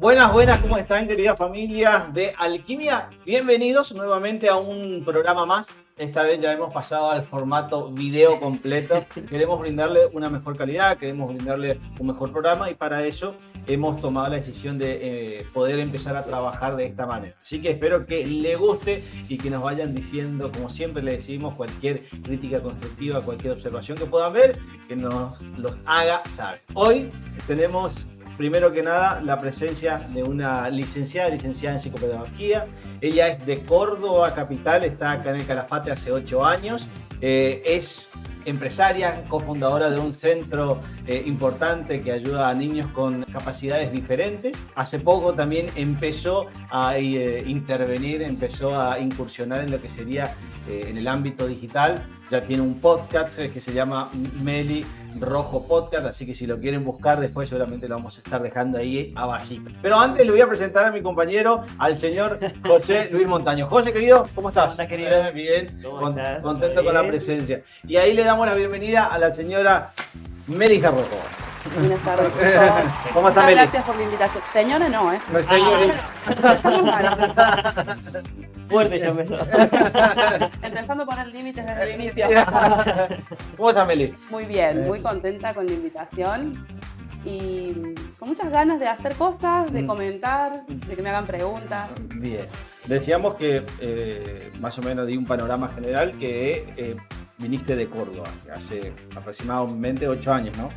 Buenas, buenas, ¿cómo están, querida familia de Alquimia? Bienvenidos nuevamente a un programa más. Esta vez ya hemos pasado al formato video completo. Queremos brindarle una mejor calidad, queremos brindarle un mejor programa y para eso hemos tomado la decisión de poder empezar a trabajar de esta manera. Así que espero que le guste y que nos vayan diciendo, como siempre le decimos, cualquier crítica constructiva, cualquier observación que puedan ver, que nos los haga saber. Hoy tenemos, primero que nada, la presencia de una licenciada en psicopedagogía. Ella es de Córdoba capital, está acá en el Calafate hace 8 años. Es empresaria, cofundadora de un centro importante que ayuda a niños con capacidades diferentes. Hace poco también empezó a intervenir, empezó a incursionar en lo que sería en el ámbito digital. Ya tiene un podcast que se llama Meli Rojo Podcast, así que si lo quieren buscar después seguramente lo vamos a estar dejando ahí abajito. Pero antes le voy a presentar a mi compañero, al señor José Luis Montaño. José, querido, ¿cómo estás? ¿Cómo estás, querido? Bien, ¿Estás? contento con la presencia. Y ahí le damos la bienvenida a la señora Melissa Rojo. Buenas tardes, chicos. ¿Cómo está Meli? Gracias por la invitación. Señora no, ¿eh? No, señora. Fuerte ya empezó. Empezando a poner límites desde el inicio. ¿Cómo está Meli? Muy bien, muy contenta con la invitación y con muchas ganas de hacer cosas, de comentar, de que me hagan preguntas. Bien. Decíamos que más o menos di un panorama general que viniste de Córdoba hace aproximadamente 8 años, ¿no?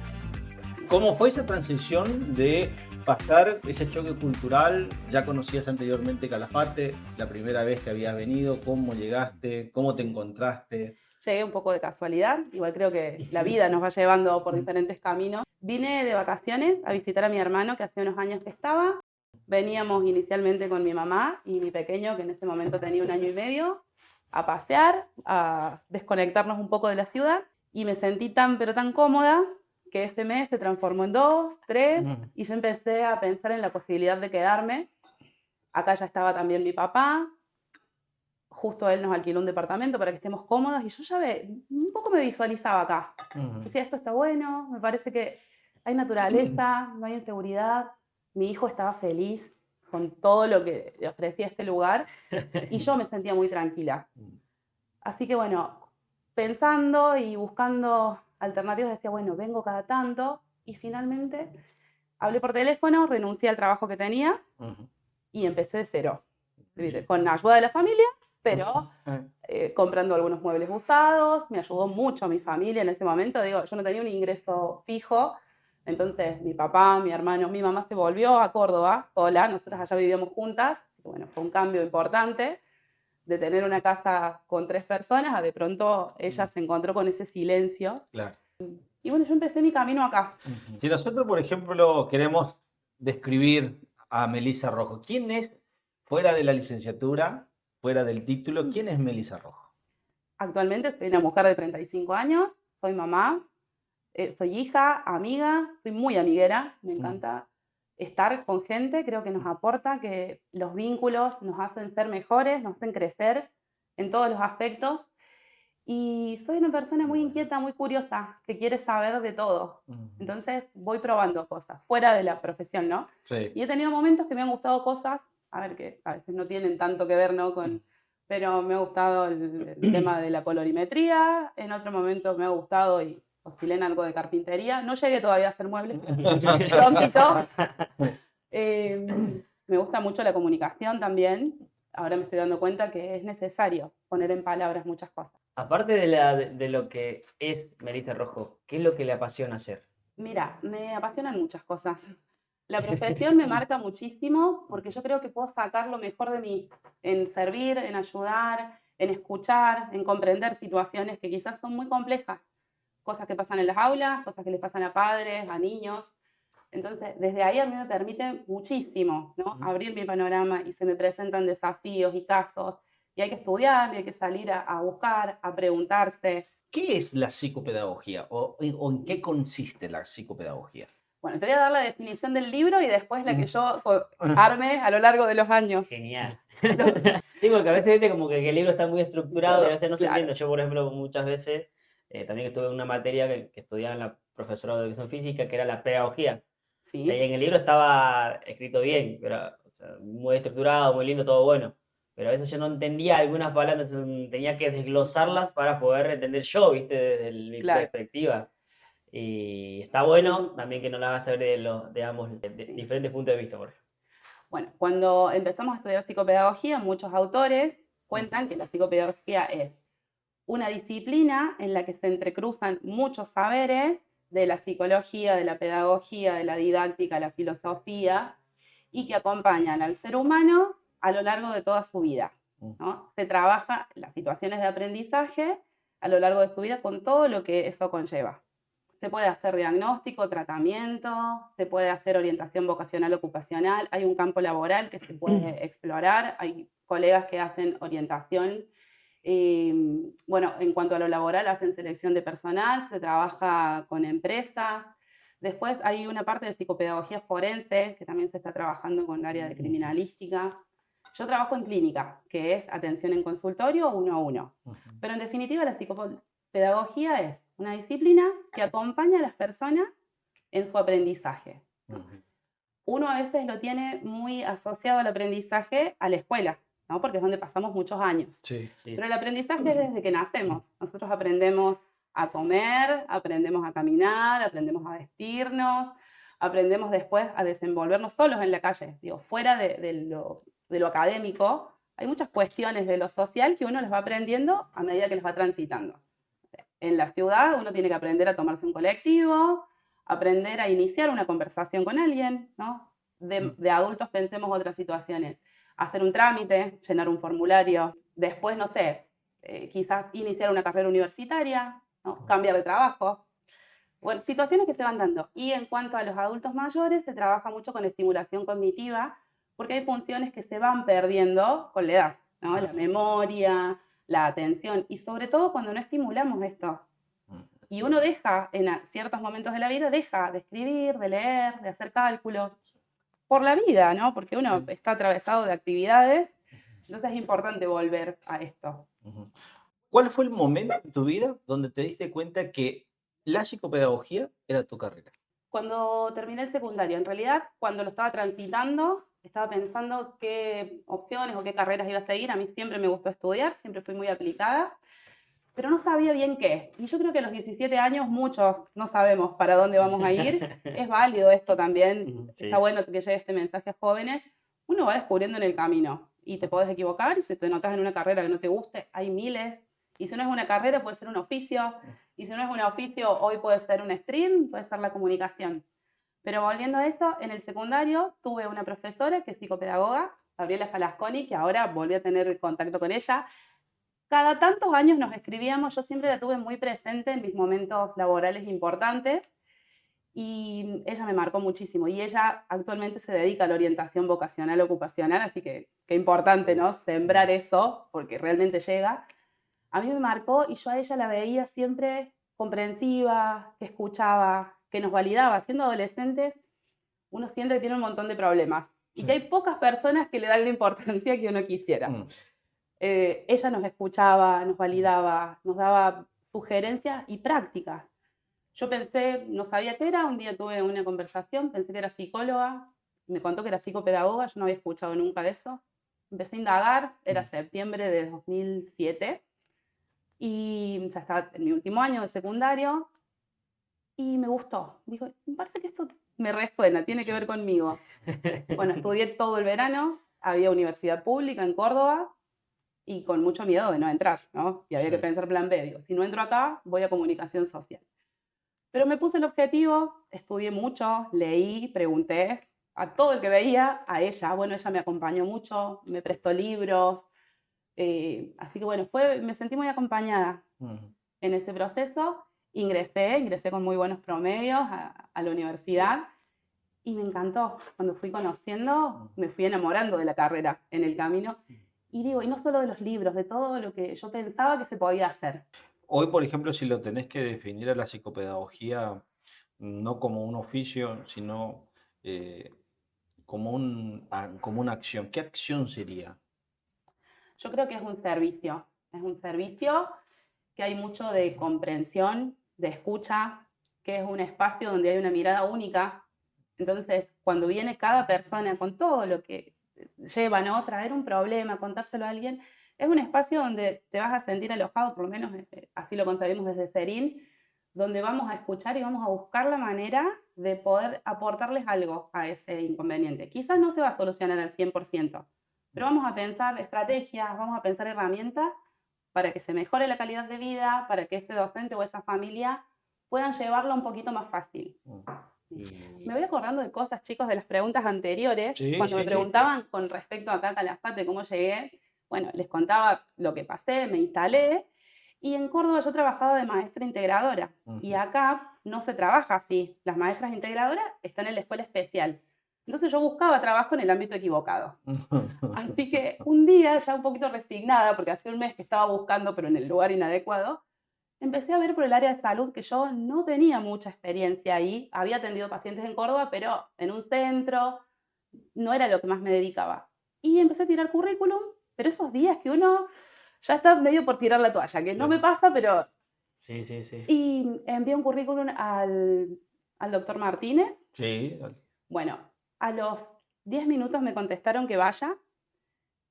¿Cómo fue esa transición de pasar ese choque cultural? ¿Ya conocías anteriormente Calafate? ¿La primera vez que habías venido? ¿Cómo llegaste? ¿Cómo te encontraste? Llegué un poco de casualidad, igual creo que la vida nos va llevando por diferentes caminos. Vine de vacaciones a visitar a mi hermano, que hace unos años que estaba. Veníamos inicialmente con mi mamá y mi pequeño, que en ese momento tenía 1 año y medio, a pasear, a desconectarnos un poco de la ciudad. Y me sentí pero tan cómoda que ese mes se transformó en 2, 3, y yo empecé a pensar en la posibilidad de quedarme. Acá ya estaba también mi papá. Justo él nos alquiló un departamento para que estemos cómodos y yo ya un poco me visualizaba acá. Decía, esto está bueno, me parece que hay naturaleza, no hay inseguridad. Mi hijo estaba feliz con todo lo que le ofrecía este lugar y yo me sentía muy tranquila. Así que bueno, pensando y buscando alternativas, decía, bueno, vengo cada tanto y finalmente hablé por teléfono, renuncié al trabajo que tenía y empecé de cero, con la ayuda de la familia, pero comprando algunos muebles usados. Me ayudó mucho mi familia en ese momento. Digo, yo no tenía un ingreso fijo, entonces mi papá, mi hermano, mi mamá se volvió a Córdoba sola, nosotras allá vivíamos juntas. Bueno, fue un cambio importante de tener una casa con 3 personas a de pronto ella se encontró con ese silencio. Claro. Y bueno, yo empecé mi camino acá. Si nosotros, por ejemplo, queremos describir a Melissa Rojo, ¿quién es, fuera de la licenciatura, fuera del título, quién es Melissa Rojo? Actualmente soy una mujer de 35 años, soy mamá, soy hija, amiga, soy muy amiguera, me encanta estar con gente, creo que nos aporta, que los vínculos nos hacen ser mejores, nos hacen crecer en todos los aspectos. Y soy una persona muy inquieta, muy curiosa, que quiere saber de todo. Entonces voy probando cosas, fuera de la profesión, ¿no? Sí. Y he tenido momentos que me han gustado cosas, a ver, que a veces no tienen tanto que ver, ¿no? Pero me ha gustado el tema de la colorimetría, en otro momento me ha gustado y oscilé en algo de carpintería. No llegué todavía a hacer muebles, prontito. Me gusta mucho la comunicación también. Ahora me estoy dando cuenta que es necesario poner en palabras muchas cosas. Aparte de lo que es Melissa Rojo, ¿qué es lo que le apasiona hacer? Mira, me apasionan muchas cosas. La profesión me marca muchísimo porque yo creo que puedo sacar lo mejor de mí en servir, en ayudar, en escuchar, en comprender situaciones que quizás son muy complejas. Cosas que pasan en las aulas, cosas que les pasan a padres, a niños. Entonces, desde ahí a mí me permite muchísimo, ¿no? Abrir mi panorama y se me presentan desafíos y casos y hay que estudiar, y hay que salir a buscar, a preguntarse. ¿Qué es la psicopedagogía o en qué consiste la psicopedagogía? Bueno, te voy a dar la definición del libro y después la que yo arme a lo largo de los años. Genial. Sí, porque a veces viste como que el libro está muy estructurado y a veces no se Claro. entiende. Yo, por ejemplo, muchas veces también estuve en una materia que estudiaba en la profesora de educación física, que era la pedagogía. O sea, y en el libro estaba escrito bien, pero, o sea, muy estructurado, muy lindo, todo bueno. Pero a veces yo no entendía algunas palabras, tenía que desglosarlas para poder entender yo, ¿viste? Desde mi Claro. perspectiva. Y está bueno también que nos la hagas saber de ambos, de Sí. diferentes puntos de vista, por ejemplo. Bueno, cuando empezamos a estudiar psicopedagogía, muchos autores cuentan que la psicopedagogía es una disciplina en la que se entrecruzan muchos saberes de la psicología, de la pedagogía, de la didáctica, la filosofía, y que acompañan al ser humano a lo largo de toda su vida, ¿no? Se trabaja las situaciones de aprendizaje a lo largo de su vida con todo lo que eso conlleva. Se puede hacer diagnóstico, tratamiento, se puede hacer orientación vocacional ocupacional, hay un campo laboral que se puede explorar, hay colegas que hacen orientación. Bueno, en cuanto a lo laboral, hacen selección de personal, se trabaja con empresas. Después hay una parte de psicopedagogía forense, que también se está trabajando con el área de criminalística. Yo trabajo en clínica, que es atención en consultorio 1 a 1. Pero en definitiva, la psicopedagogía es una disciplina que acompaña a las personas en su aprendizaje. Uno a veces lo tiene muy asociado al aprendizaje a la escuela, ¿no? Porque es donde pasamos muchos años. Sí. Pero el aprendizaje es desde que nacemos. Nosotros aprendemos a comer, aprendemos a caminar, aprendemos a vestirnos, aprendemos después a desenvolvernos solos en la calle. Digo, fuera de lo académico, hay muchas cuestiones de lo social que uno les va aprendiendo a medida que les va transitando. En la ciudad uno tiene que aprender a tomarse un colectivo, aprender a iniciar una conversación con alguien, ¿no? De adultos pensemos otras situaciones. Hacer un trámite, llenar un formulario, después, no sé, quizás iniciar una carrera universitaria, ¿no? Cambiar de trabajo. Bueno, situaciones que se van dando. Y en cuanto a los adultos mayores, se trabaja mucho con estimulación cognitiva, porque hay funciones que se van perdiendo con la edad, ¿no? La memoria, la atención, y sobre todo cuando no estimulamos esto. Y uno deja, en ciertos momentos de la vida, deja de escribir, de leer, de hacer cálculos, por la vida, ¿no? Porque uno está atravesado de actividades, entonces es importante volver a esto. ¿Cuál fue el momento en tu vida donde te diste cuenta que la psicopedagogía era tu carrera? Cuando terminé el secundario, en realidad, cuando lo estaba transitando, estaba pensando qué opciones o qué carreras iba a seguir. A mí siempre me gustó estudiar, siempre fui muy aplicada, pero no sabía bien qué. Y yo creo que a los 17 años muchos no sabemos para dónde vamos a ir. Es válido esto también, Sí. está bueno que llegue este mensaje a jóvenes. Uno va descubriendo en el camino y te podés equivocar y si te notas en una carrera que no te guste, hay miles. Y si no es una carrera, puede ser un oficio. Y si no es un oficio, hoy puede ser un stream, puede ser la comunicación. Pero volviendo a esto, en el secundario tuve una profesora que es psicopedagoga, Gabriela Falasconi, que ahora volví a tener contacto con ella. Cada tantos años nos escribíamos, yo siempre la tuve muy presente en mis momentos laborales importantes y ella me marcó muchísimo. Y ella actualmente se dedica a la orientación vocacional ocupacional, así que qué importante, ¿no? Sembrar eso, porque realmente llega. A mí me marcó y yo a ella la veía siempre comprensiva, que escuchaba, que nos validaba. Siendo adolescentes, uno siente que tiene un montón de problemas y que hay pocas personas que le dan la importancia que uno quisiera. Ella nos escuchaba, nos validaba, nos daba sugerencias y prácticas. Yo pensé, no sabía qué era, un día tuve una conversación, pensé que era psicóloga, me contó que era psicopedagoga, yo no había escuchado nunca de eso. Empecé a indagar, era septiembre de 2007 y ya estaba en mi último año de secundario y me gustó. Dijo, me parece que esto me resuena, tiene que ver conmigo. Bueno, estudié todo el verano, había universidad pública en Córdoba y con mucho miedo de no entrar, ¿no? Y había que pensar plan B, digo, si no entro acá, voy a comunicación social. Pero me puse el objetivo, estudié mucho, leí, pregunté a todo el que veía, a ella. Bueno, ella me acompañó mucho, me prestó libros. Así que bueno, me sentí muy acompañada en ese proceso. Ingresé con muy buenos promedios a la universidad y me encantó. Cuando fui conociendo, me fui enamorando de la carrera en el camino. Y digo, y no solo de los libros, de todo lo que yo pensaba que se podía hacer. Hoy, por ejemplo, si lo tenés que definir a la psicopedagogía no como un oficio, sino como una acción, ¿qué acción sería? Yo creo que es un servicio que hay mucho de comprensión, de escucha, que es un espacio donde hay una mirada única Entonces, cuando viene cada persona con todo lo que lleva, ¿no? Traer un problema, contárselo a alguien, es un espacio donde te vas a sentir alojado, por lo menos así lo concebimos desde Serín, donde vamos a escuchar y vamos a buscar la manera de poder aportarles algo a ese inconveniente. Quizás no se va a solucionar al 100%, pero vamos a pensar estrategias, vamos a pensar herramientas para que se mejore la calidad de vida, para que ese docente o esa familia puedan llevarlo un poquito más fácil. Me voy acordando de cosas, chicos, de las preguntas anteriores. Sí, Cuando me sí. preguntaban con respecto acá a Calafate cómo llegué, bueno, les contaba lo que pasé, me instalé, y en Córdoba yo trabajaba de maestra integradora, y acá no se trabaja así. Las maestras integradoras están en la escuela especial. Entonces yo buscaba trabajo en el ámbito equivocado. Así que un día, ya un poquito resignada, porque hacía un mes que estaba buscando, pero en el lugar inadecuado, empecé a ver por el área de salud que yo no tenía mucha experiencia ahí. Había atendido pacientes en Córdoba, pero en un centro, no era lo que más me dedicaba. Y empecé a tirar currículum, pero esos días que uno ya está medio por tirar la toalla, que no me pasa, pero... Sí, sí, sí. Y envié un currículum al doctor Martínez. Sí. Bueno, a los 10 minutos me contestaron que vaya.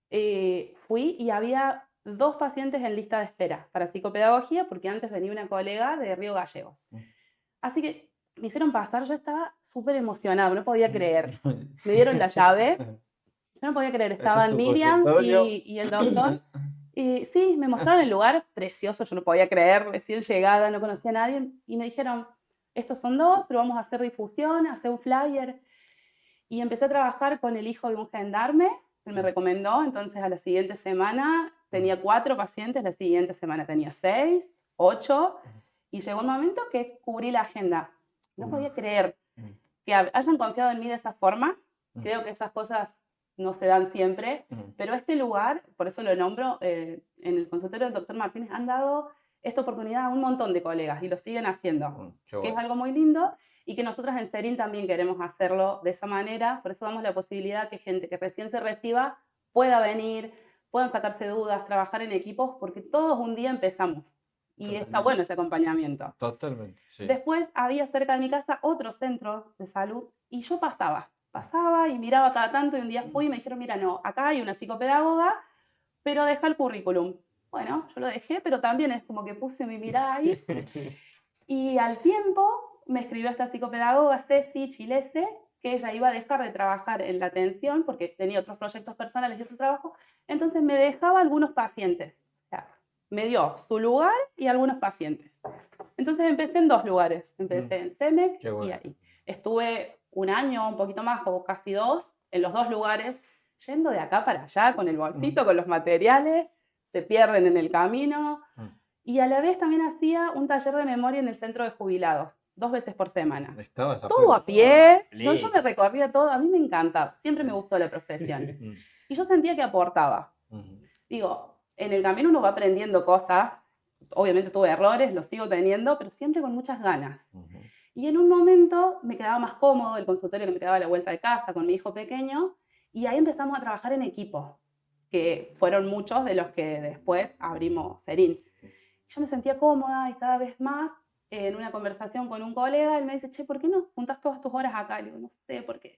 Fui y había 2 pacientes en lista de espera para psicopedagogía, porque antes venía una colega de Río Gallegos. Así que me hicieron pasar, yo estaba súper emocionada, no podía creer. Me dieron la llave, yo no podía creer, estaban Miriam y el doctor. Y sí, me mostraron el lugar precioso, yo no podía creer, recién llegada, no conocía a nadie, y me dijeron, estos son 2, pero vamos a hacer difusión, hacer un flyer. Y empecé a trabajar con el hijo de un gendarme, él me recomendó, entonces a la siguiente semana tenía 4 pacientes, la siguiente semana tenía 6, 8, y llegó un momento que cubrí la agenda. No podía creer que hayan confiado en mí de esa forma. Creo que esas cosas no se dan siempre, pero este lugar, por eso lo nombro, en el consultorio del doctor Martínez han dado esta oportunidad a un montón de colegas y lo siguen haciendo, que es algo muy lindo y que nosotras en Serín también queremos hacerlo de esa manera, por eso damos la posibilidad que gente que recién se reciba pueda venir, puedan sacarse dudas, trabajar en equipos, porque todos un día empezamos y está bueno ese acompañamiento. Totalmente, sí. Después había cerca de mi casa otro centro de salud y yo pasaba y miraba cada tanto y un día fui y me dijeron, mira, no, acá hay una psicopedagoga, pero deja el currículum. Bueno, yo lo dejé, pero también es como que puse mi mirada ahí. Y al tiempo me escribió esta psicopedagoga, Ceci Chilese, que ella iba a dejar de trabajar en la atención porque tenía otros proyectos personales y otro trabajo, entonces me dejaba algunos pacientes. O sea, me dio su lugar y algunos pacientes. Entonces empecé en 2 lugares. Empecé en CEMEC y ahí. Estuve un año, un poquito más, o casi 2, en los 2 lugares, yendo de acá para allá con el bolsito, con los materiales, se pierden en el camino. Y a la vez también hacía un taller de memoria en el centro de jubilados, 2 veces por semana. Todo a pie. No, yo me recorría todo. A mí me encanta. Siempre me gustó la profesión. Y yo sentía que aportaba. Digo, en el camino uno va aprendiendo cosas. Obviamente tuve errores, los sigo teniendo, pero siempre con muchas ganas. Y en un momento me quedaba más cómodo el consultorio que me quedaba a la vuelta de casa con mi hijo pequeño, y ahí empezamos a trabajar en equipo, que fueron muchos de los que después abrimos Serín. Yo me sentía cómoda y cada vez más, en una conversación con un colega, él me dice, che, ¿por qué no juntas todas tus horas acá? Y digo, no sé, porque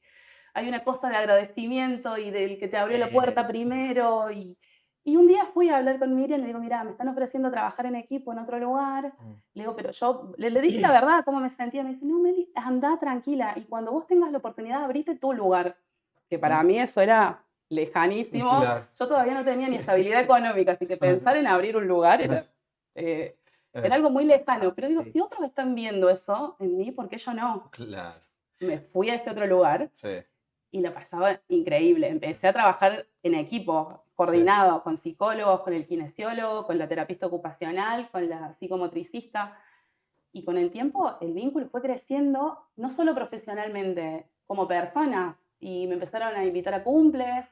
hay una cosa de agradecimiento y del que te abrió la puerta primero. Y un día fui a hablar con Miriam y le digo, mira, me están ofreciendo trabajar en equipo en otro lugar. Le digo, pero yo le dije la verdad, cómo me sentía. Me dice, no, Meli, anda tranquila. Y cuando vos tengas la oportunidad, abrite tu lugar. Que para mí eso era lejanísimo. Claro. Yo todavía no tenía ni estabilidad económica, así que pensar en abrir un lugar era algo muy lejano. Pero digo, si otros están viendo eso en mí, ¿por qué yo no? Claro. Me fui a ese otro lugar. Sí. Y la pasaba increíble. Empecé a trabajar en equipo, coordinado con psicólogos, con el kinesiólogo, con la terapista ocupacional, con la psicomotricista. Y con el tiempo el vínculo fue creciendo, no solo profesionalmente, como persona. Y me empezaron a invitar a cumples,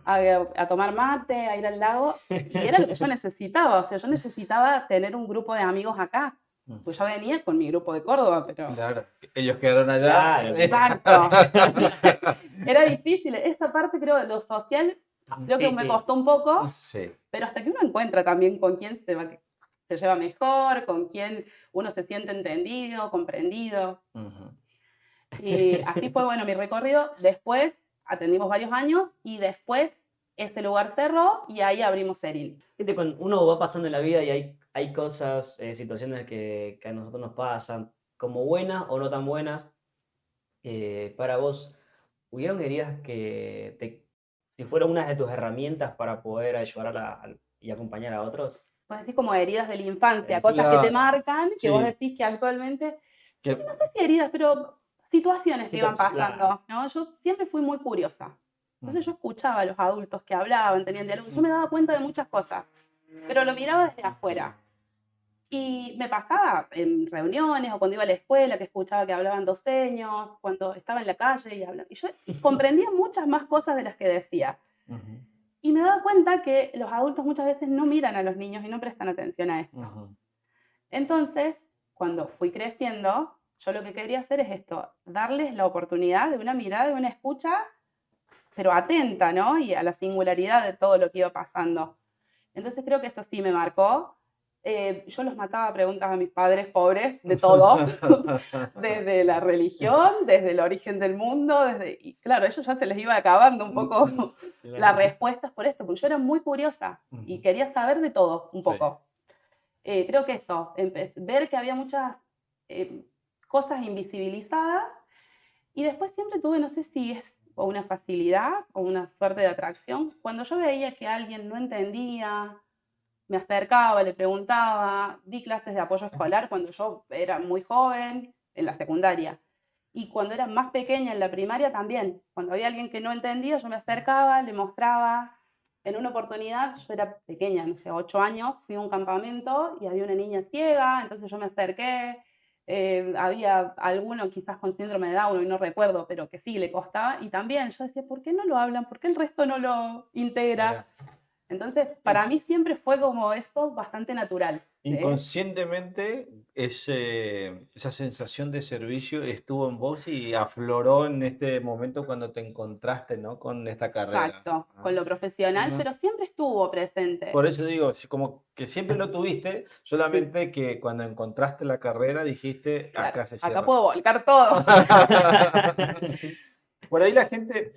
a tomar mate, a ir al lago. Y era lo que yo necesitaba. O sea, yo necesitaba tener un grupo de amigos acá. Pues yo venía con mi grupo de Córdoba, pero... Claro, ellos quedaron allá. Claro. Exacto. Era difícil. Esa parte, creo, lo social, creo que me costó un poco. Sí. Pero hasta que uno encuentra también con quién se lleva mejor, con quién uno se siente entendido, comprendido. Y así fue, bueno, mi recorrido. Después atendimos varios años y después este lugar cerró y ahí abrimos Seril. Viste, cuando uno va pasando en la vida y hay cosas, situaciones que a nosotros nos pasan, como buenas o no tan buenas, para vos, ¿hubieron heridas si fueron una de tus herramientas para poder ayudar y acompañar a otros? Pues decís como heridas de la infancia, cosas que te Claro, marcan, que vos sí. decís que actualmente, sí, Que, no sé si heridas, pero situaciones que iban Claro. pasando, ¿no? Yo siempre fui muy curiosa. Entonces yo escuchaba a los adultos que hablaban, tenían diálogos, yo me daba cuenta de muchas cosas, pero lo miraba desde afuera. Y me pasaba en reuniones o cuando iba a la escuela, que escuchaba que hablaban doceños, cuando estaba en la calle y hablaban. Y yo comprendía muchas más cosas de las que decía. Ujú, Y me daba cuenta que los adultos muchas veces no miran a los niños y no prestan atención a esto. ujú, Entonces, cuando fui creciendo, yo lo que quería hacer es esto, darles la oportunidad de una mirada, de una escucha, pero atenta, ¿no? Y a la singularidad de todo lo que iba pasando. Entonces creo que eso sí me marcó. Yo los mataba a preguntas a mis padres pobres de todo, desde la religión, desde el origen del mundo, y claro, a ellos ya se les iba acabando un poco las respuestas por esto, porque yo era muy curiosa y ujú. quería saber de todo un Sí. poco. Creo que eso, ver que había muchas eh, cosas invisibilizadas y después siempre tuve, no sé si es o una facilidad o una suerte de atracción, cuando yo veía que alguien no entendía, me acercaba, le preguntaba, di clases de apoyo escolar cuando yo era muy joven, en la secundaria. Y cuando era más pequeña en la primaria también, cuando había alguien que no entendía, yo me acercaba, le mostraba. En una oportunidad, yo era pequeña, no sé, 8 años, fui a un campamento y había una niña ciega, entonces yo me acerqué. Había alguno quizás con síndrome de Down, y no recuerdo, pero que sí le costaba. Y también yo decía, ¿por qué no lo hablan? ¿Por qué el resto no lo integra? Mira, Entonces, para mí siempre fue como eso bastante natural. inconscientemente esa sensación de servicio estuvo en vos y afloró en este momento cuando te encontraste, ¿no? Con esta carrera. Exacto, Ah, con lo profesional, ujú. pero siempre estuvo presente. Por eso digo, como que siempre lo tuviste, Sí, solamente que cuando encontraste la carrera dijiste, claro. acá se Acá cierra puedo todo. volcar todo. Por ahí la gente,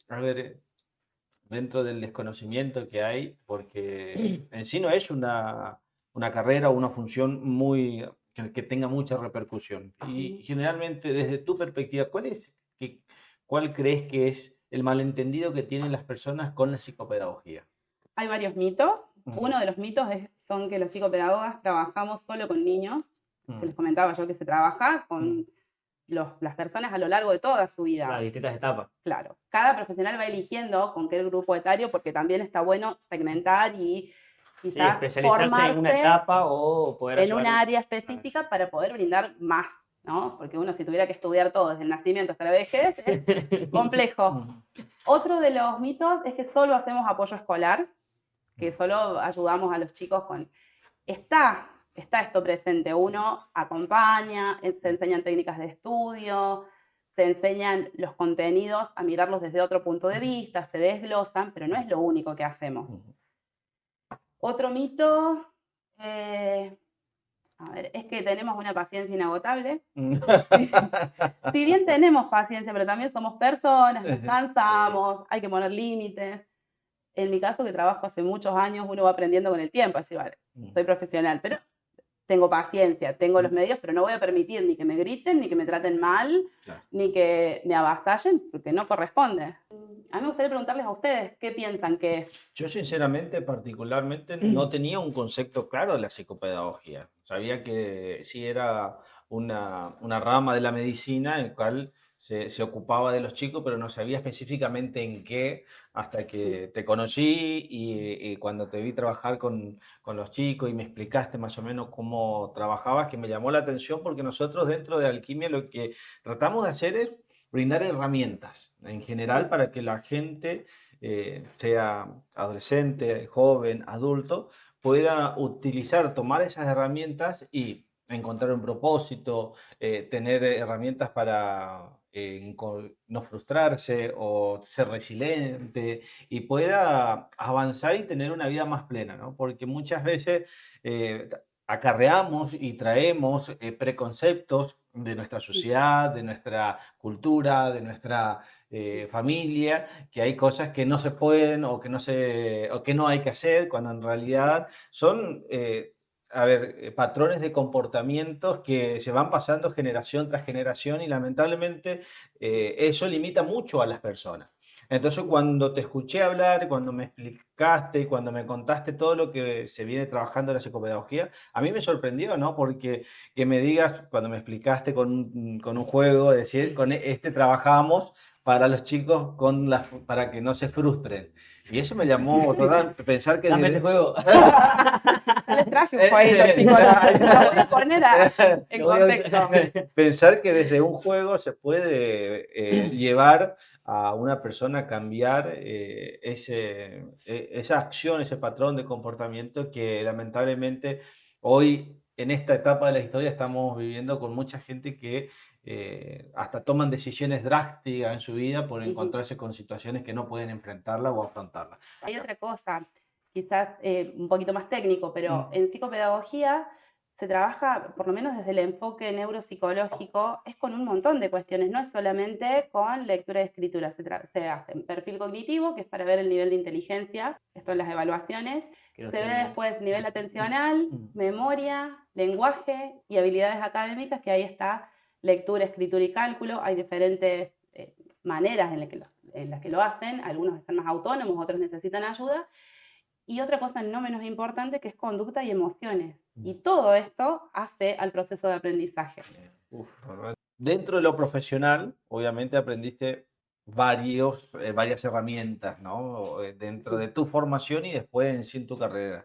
a ver, dentro del desconocimiento que hay, porque en sí no es una carrera o una función que tenga mucha repercusión. Y generalmente, desde tu perspectiva, ¿cuál crees que es el malentendido que tienen las personas con la psicopedagogía? Hay varios mitos. Ujú, Uno de los mitos son que los psicopedagogas trabajamos solo con niños, que ujú, les comentaba yo que se trabaja ujú, con las personas a lo largo de toda su Las vida. distintas etapas. Claro, cada profesional va eligiendo con qué grupo etario, porque también está bueno segmentar y Sí, quizás especializarse en una formarse etapa o poder en ayudar. una área específica para poder brindar más, ¿no? Porque uno si tuviera que estudiar todo desde el nacimiento hasta la vejez es complejo. ujú, Otro de los mitos es que solo hacemos apoyo escolar, que solo ayudamos a los chicos con... Está esto presente, uno acompaña, se enseñan técnicas de estudio, se enseñan los contenidos a mirarlos desde otro punto de vista, se desglosan, pero no es lo único que hacemos. ujú. Otro mito, a ver, es que tenemos una paciencia inagotable. Si bien tenemos paciencia, pero también somos personas, nos Sí. cansamos, hay que poner límites. En mi caso, que trabajo hace muchos años, uno va aprendiendo con el tiempo, así, vale, Mm, soy profesional, pero tengo paciencia, tengo los mm, medios, pero no voy a permitir ni que me griten, ni que me traten mal, claro. ni que me avasallen, porque no corresponde. A mí me gustaría preguntarles a ustedes qué piensan que es. Yo sinceramente, particularmente, no tenía un concepto claro de la psicopedagogía. Sabía que sí era una rama de la medicina en la cual se ocupaba de los chicos, pero no sabía específicamente en qué hasta que te conocí y cuando te vi trabajar con los chicos y me explicaste más o menos cómo trabajabas, que me llamó la atención porque nosotros dentro de Alquimia lo que tratamos de hacer es brindar herramientas en general para que la gente sea adolescente, joven, adulto, pueda utilizar, tomar esas herramientas y encontrar un propósito, tener herramientas para no frustrarse o ser resiliente y pueda avanzar y tener una vida más plena, ¿no? Porque muchas veces acarreamos y traemos preconceptos de nuestra sociedad, de nuestra cultura, de nuestra familia, que hay cosas que no se pueden o que no hay que hacer, cuando en realidad son patrones de comportamientos que se van pasando generación tras generación y lamentablemente eso limita mucho a las personas. Entonces, cuando te escuché hablar, cuando me explicaste, cuando me contaste todo lo que se viene trabajando en la psicopedagogía, a mí me sorprendió, ¿no? Porque que me digas, cuando me explicaste con un juego, decir, con este trabajamos para los chicos para que no se frustren. Y eso me llamó total pensar que... Dame este juego. Ya les traje un jueguito, chicos. Lo voy a poner en contexto. Pensar que desde un juego se puede llevar a una persona a cambiar esa acción, ese patrón de comportamiento que lamentablemente hoy en esta etapa de la historia estamos viviendo con mucha gente que hasta toman decisiones drásticas en su vida por encontrarse con situaciones que no pueden enfrentarla o afrontarla. Hay otra cosa, quizás un poquito más técnico, pero en psicopedagogía se trabaja, por lo menos desde el enfoque neuropsicológico, es con un montón de cuestiones, no es solamente con lectura y escritura, se hace perfil cognitivo, que es para ver el nivel de inteligencia, esto en las evaluaciones, se ve después nivel atencional, memoria, lenguaje y habilidades académicas, que ahí está lectura, escritura y cálculo, hay diferentes maneras en las que lo hacen, algunos están más autónomos, otros necesitan ayuda. Y otra cosa no menos importante que es conducta y emociones. Y todo esto hace al proceso de aprendizaje. Dentro de lo profesional, obviamente aprendiste varias herramientas, ¿no? Dentro de tu formación y después en tu carrera,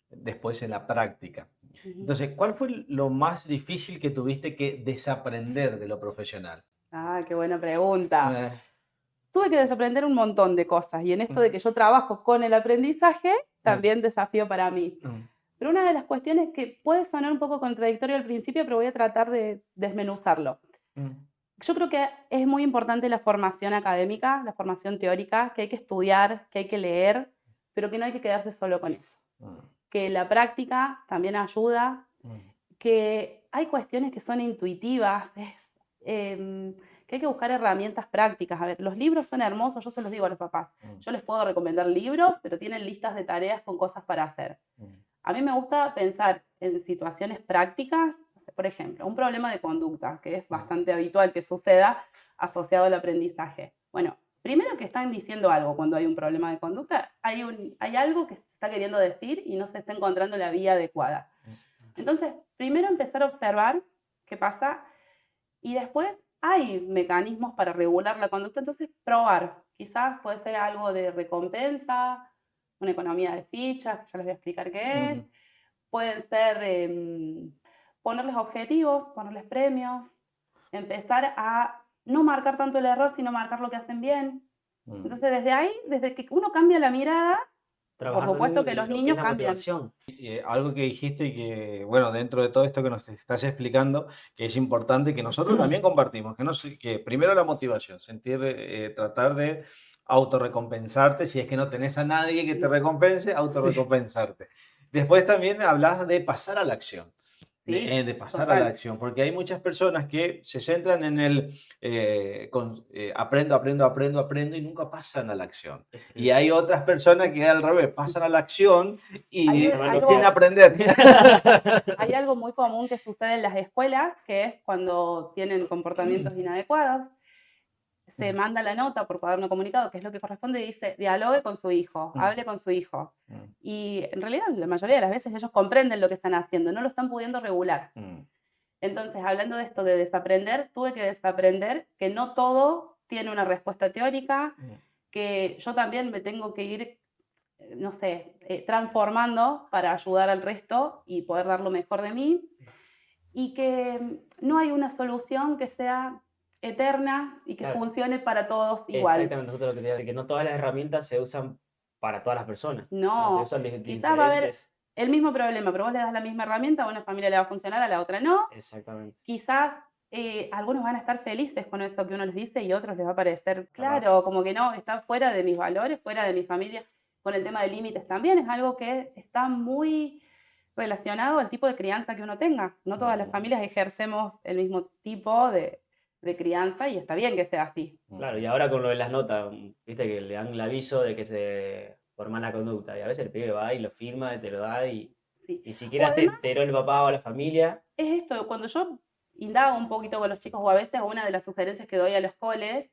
después en la práctica. Entonces, ¿cuál fue lo más difícil que tuviste que desaprender de lo profesional? Ah, qué buena pregunta. Tuve que desaprender un montón de cosas y en esto de que yo trabajo con el aprendizaje, también desafío para mí. Pero una de las cuestiones que puede sonar un poco contradictorio al principio, pero voy a tratar de desmenuzarlo. Yo creo que es muy importante la formación académica, la formación teórica, que hay que estudiar, que hay que leer, pero que no hay que quedarse solo con eso. Que la práctica también ayuda, que hay cuestiones que son intuitivas, que hay que buscar herramientas prácticas. A ver, los libros son hermosos, yo se los digo a los papás. Yo les puedo recomendar libros, pero tienen listas de tareas con cosas para hacer. A mí me gusta pensar en situaciones prácticas, por ejemplo, un problema de conducta, que es bastante habitual que suceda asociado al aprendizaje. Bueno, primero que están diciendo algo cuando hay un problema de conducta, hay algo que se está queriendo decir y no se está encontrando la vía adecuada. Entonces, primero empezar a observar qué pasa y después hay mecanismos para regular la conducta, entonces probar. Quizás puede ser algo de recompensa, una economía de fichas, ya les voy a explicar qué es. Pueden ser ponerles objetivos, ponerles premios, empezar a no marcar tanto el error, sino marcar lo que hacen bien. Entonces desde ahí, desde que uno cambia la mirada, por supuesto que los niños cambian. Algo que dijiste y que, bueno, dentro de todo esto que nos estás explicando, que es importante que nosotros también compartimos, que primero la motivación, tratar de autorrecompensarte, si es que no tenés a nadie que te recompense, autorrecompensarte. Después también hablas de pasar a la acción. De pasar a la acción, porque hay muchas personas que se centran en el aprendo y nunca pasan a la acción. Y hay otras personas que al revés, pasan a la acción y no quieren aprender. Hay algo muy común que sucede en las escuelas, que es cuando tienen comportamientos inadecuados, se manda la nota por cuaderno comunicado, que es lo que corresponde, y dice, dialogue con su hijo, hable con su hijo. Y en realidad la mayoría de las veces ellos comprenden lo que están haciendo, no lo están pudiendo regular. Entonces, hablando de esto de desaprender, tuve que desaprender que no todo tiene una respuesta teórica, que yo también me tengo que ir, no sé, transformando para ayudar al resto y poder dar lo mejor de mí, y que no hay una solución que sea eterna y que funcione para todos igual. Exactamente, nosotros lo que te digo, que no todas las herramientas se usan para todas las personas. No, se usan quizás va a haber el mismo problema, pero vos le das la misma herramienta, a una familia le va a funcionar, a la otra no. Exactamente. Quizás algunos van a estar felices con eso que uno les dice y a otros les va a parecer, claro, como que no, está fuera de mis valores, fuera de mi familia. Con el tema de límites también es algo que está muy relacionado al tipo de crianza que uno tenga. No todas las familias ejercemos el mismo tipo de crianza y está bien que sea así. Claro, y ahora con lo de las notas, viste que le dan el aviso de que se por mala conducta, y a veces el pibe va y lo firma, te lo da, y Sí. si O quiere además, hacer el papá o la familia, es esto, cuando yo indago un poquito con los chicos, o a veces una de las sugerencias que doy a los coles,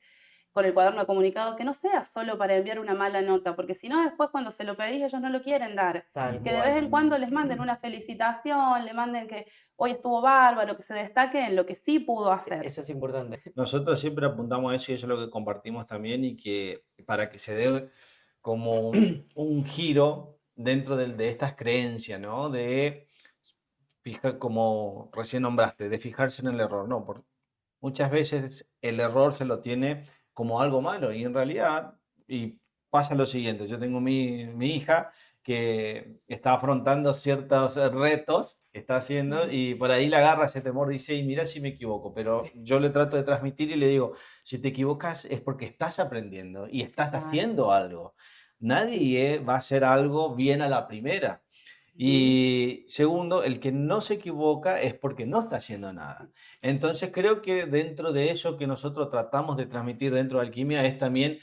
con el cuaderno de comunicado, que no sea solo para enviar una mala nota, porque si no, después cuando se lo pedís, ellos no lo quieren dar. tal Que de cual. vez en cuando les manden una felicitación, le manden que hoy estuvo bárbaro, que se destaque en lo que sí pudo hacer. Eso es importante. Nosotros siempre apuntamos a eso y eso es lo que compartimos también y que para que se dé como un giro dentro de estas creencias, ¿no? De fijar, como recién nombraste, de fijarse en el error, ¿no? Porque muchas veces el error se lo tiene como algo malo y en realidad, y pasa lo siguiente, yo tengo mi hija que está afrontando ciertos retos que está haciendo y por ahí le agarra ese temor, dice, y mira si me equivoco, pero yo le trato de transmitir y le digo, si te equivocas es porque estás aprendiendo y estás Claro. haciendo algo. Nadie va a hacer algo bien a la primera. Y segundo, el que no se equivoca es porque no está haciendo nada. Entonces creo que dentro de eso que nosotros tratamos de transmitir dentro de Alquimia es también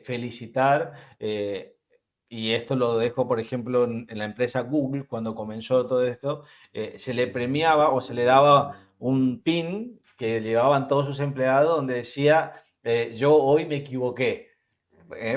felicitar, y esto lo dejo, por ejemplo, en la empresa Google, cuando comenzó todo esto, se le premiaba o se le daba un pin que llevaban todos sus empleados donde decía, yo hoy me equivoqué.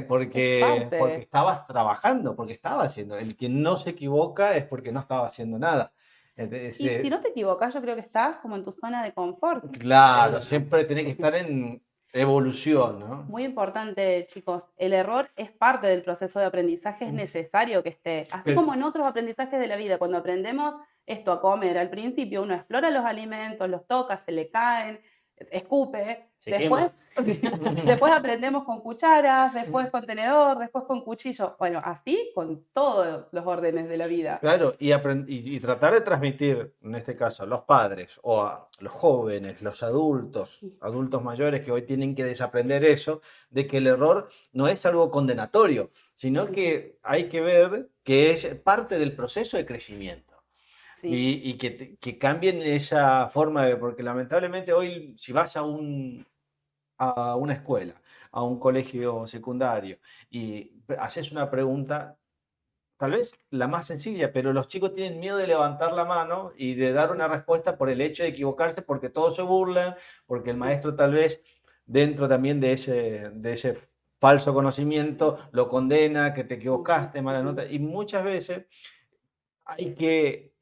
Porque Parte. estabas trabajando, porque estaba haciendo. El que no se equivoca es porque no estaba haciendo nada. Entonces, Y si no te equivocas, yo creo que estás como en tu zona de confort. claro, siempre tiene que estar en evolución, ¿no? Muy importante, chicos, el error es parte del proceso de aprendizaje, es necesario que esté. Así Pero- como en otros aprendizajes de la vida, cuando aprendemos esto a comer, al principio uno explora los alimentos, los toca, se le caen, escupe, Se después, después aprendemos con cucharas, después con tenedor, después con cuchillo. Bueno, así con todos los órdenes de la vida. Claro, y tratar de transmitir, en este caso, a los padres o a los jóvenes, los adultos mayores que hoy tienen que desaprender eso, de que el error no es algo condenatorio, sino que hay que ver que es parte del proceso de crecimiento. Sí. Y que cambien esa forma de, porque lamentablemente hoy si vas a una escuela, a un colegio secundario y haces una pregunta, tal vez la más sencilla, pero los chicos tienen miedo de levantar la mano y de dar una respuesta por el hecho de equivocarse, porque todos se burlan, porque el maestro tal vez dentro también de ese falso conocimiento lo condena, que te equivocaste, mala nota, y muchas veces hay que,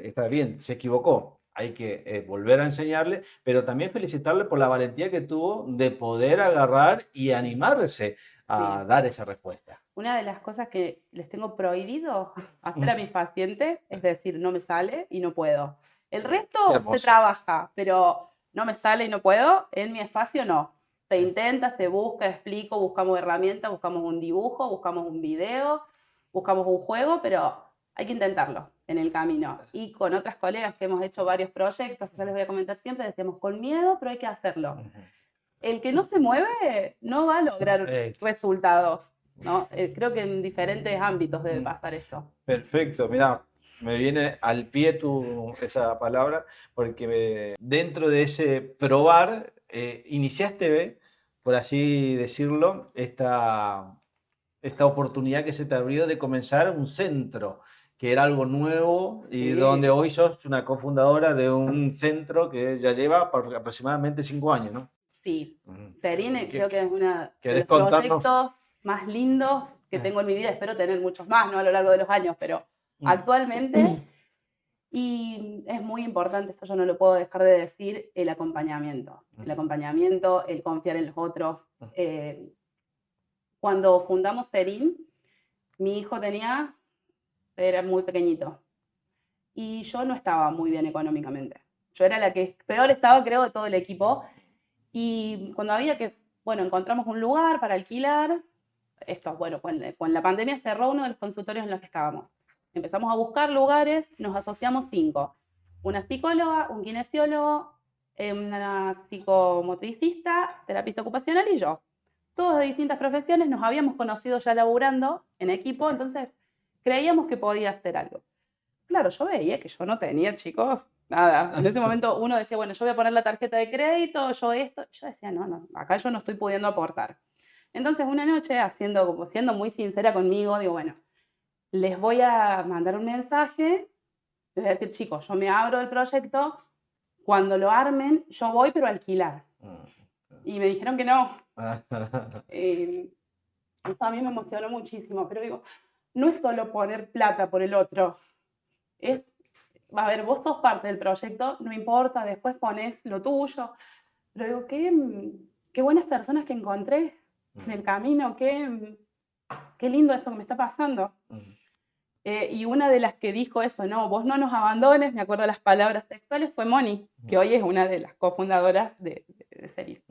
está bien, se equivocó, hay que volver a enseñarle, pero también felicitarle por la valentía que tuvo de poder agarrar y animarse a dar esa respuesta. Una de las cosas que les tengo prohibido hacer a mis pacientes es decir, no me sale y no puedo. El Qué resto hermoso. se trabaja, pero no me sale y no puedo, en mi espacio no. Se intenta, se busca, explico, buscamos herramientas, buscamos un dibujo, buscamos un video, buscamos un juego, pero hay que intentarlo en el camino. Y con otras colegas que hemos hecho varios proyectos, que ya les voy a comentar siempre, decíamos con miedo, pero hay que hacerlo. Ujú. El que no se mueve no va a lograr resultados, ¿no? Creo que en diferentes ámbitos debe pasar esto. Perfecto, mira, me viene al pie esa palabra, porque dentro de ese probar, iniciaste, por así decirlo, esta oportunidad que se te abrió de comenzar un centro, que era algo nuevo y Sí. donde hoy sos una cofundadora de un centro que ya lleva aproximadamente 5 años, ¿no? Sí, Ujú. Serine creo que es uno de ¿Querés los contarnos? proyectos más lindos que tengo en mi vida. Espero tener muchos más, ¿no? A lo largo de los años, pero actualmente, y es muy importante, esto yo no lo puedo dejar de decir, el acompañamiento. El acompañamiento, el confiar en los otros. Cuando fundamos Serin, mi hijo era muy pequeñito y yo no estaba muy bien económicamente. Yo era la que peor estaba, creo, de todo el equipo. Y cuando había que, bueno, encontramos un lugar para alquilar, bueno, con la pandemia cerró uno de los consultorios en los que estábamos. Empezamos a buscar lugares, nos asociamos 5. Una psicóloga, un kinesiólogo, una psicomotricista, terapista ocupacional y yo. Todos de distintas profesiones, nos habíamos conocido ya laburando en equipo, entonces creíamos que podía hacer algo. claro, yo veía que yo no tenía, chicos, nada. En ese momento uno decía, bueno, yo voy a poner la tarjeta de crédito, yo esto. Yo decía, no, acá yo no estoy pudiendo aportar. Entonces una noche, como siendo muy sincera conmigo, digo, bueno, les voy a mandar un mensaje, les voy a decir, chicos, yo me abro del proyecto, cuando lo armen, yo voy, pero a alquilar. Y me dijeron que no. Eso a mí me emocionó muchísimo, pero digo, no es solo poner plata por el otro, a ver, vos sos parte del proyecto, no importa, después pones lo tuyo, pero digo, qué buenas personas que encontré en el camino, qué lindo esto que me está pasando. Y una de las que dijo eso, no, vos no nos abandones, me acuerdo las palabras textuales, fue Moni, que hoy es una de las cofundadoras de Serie.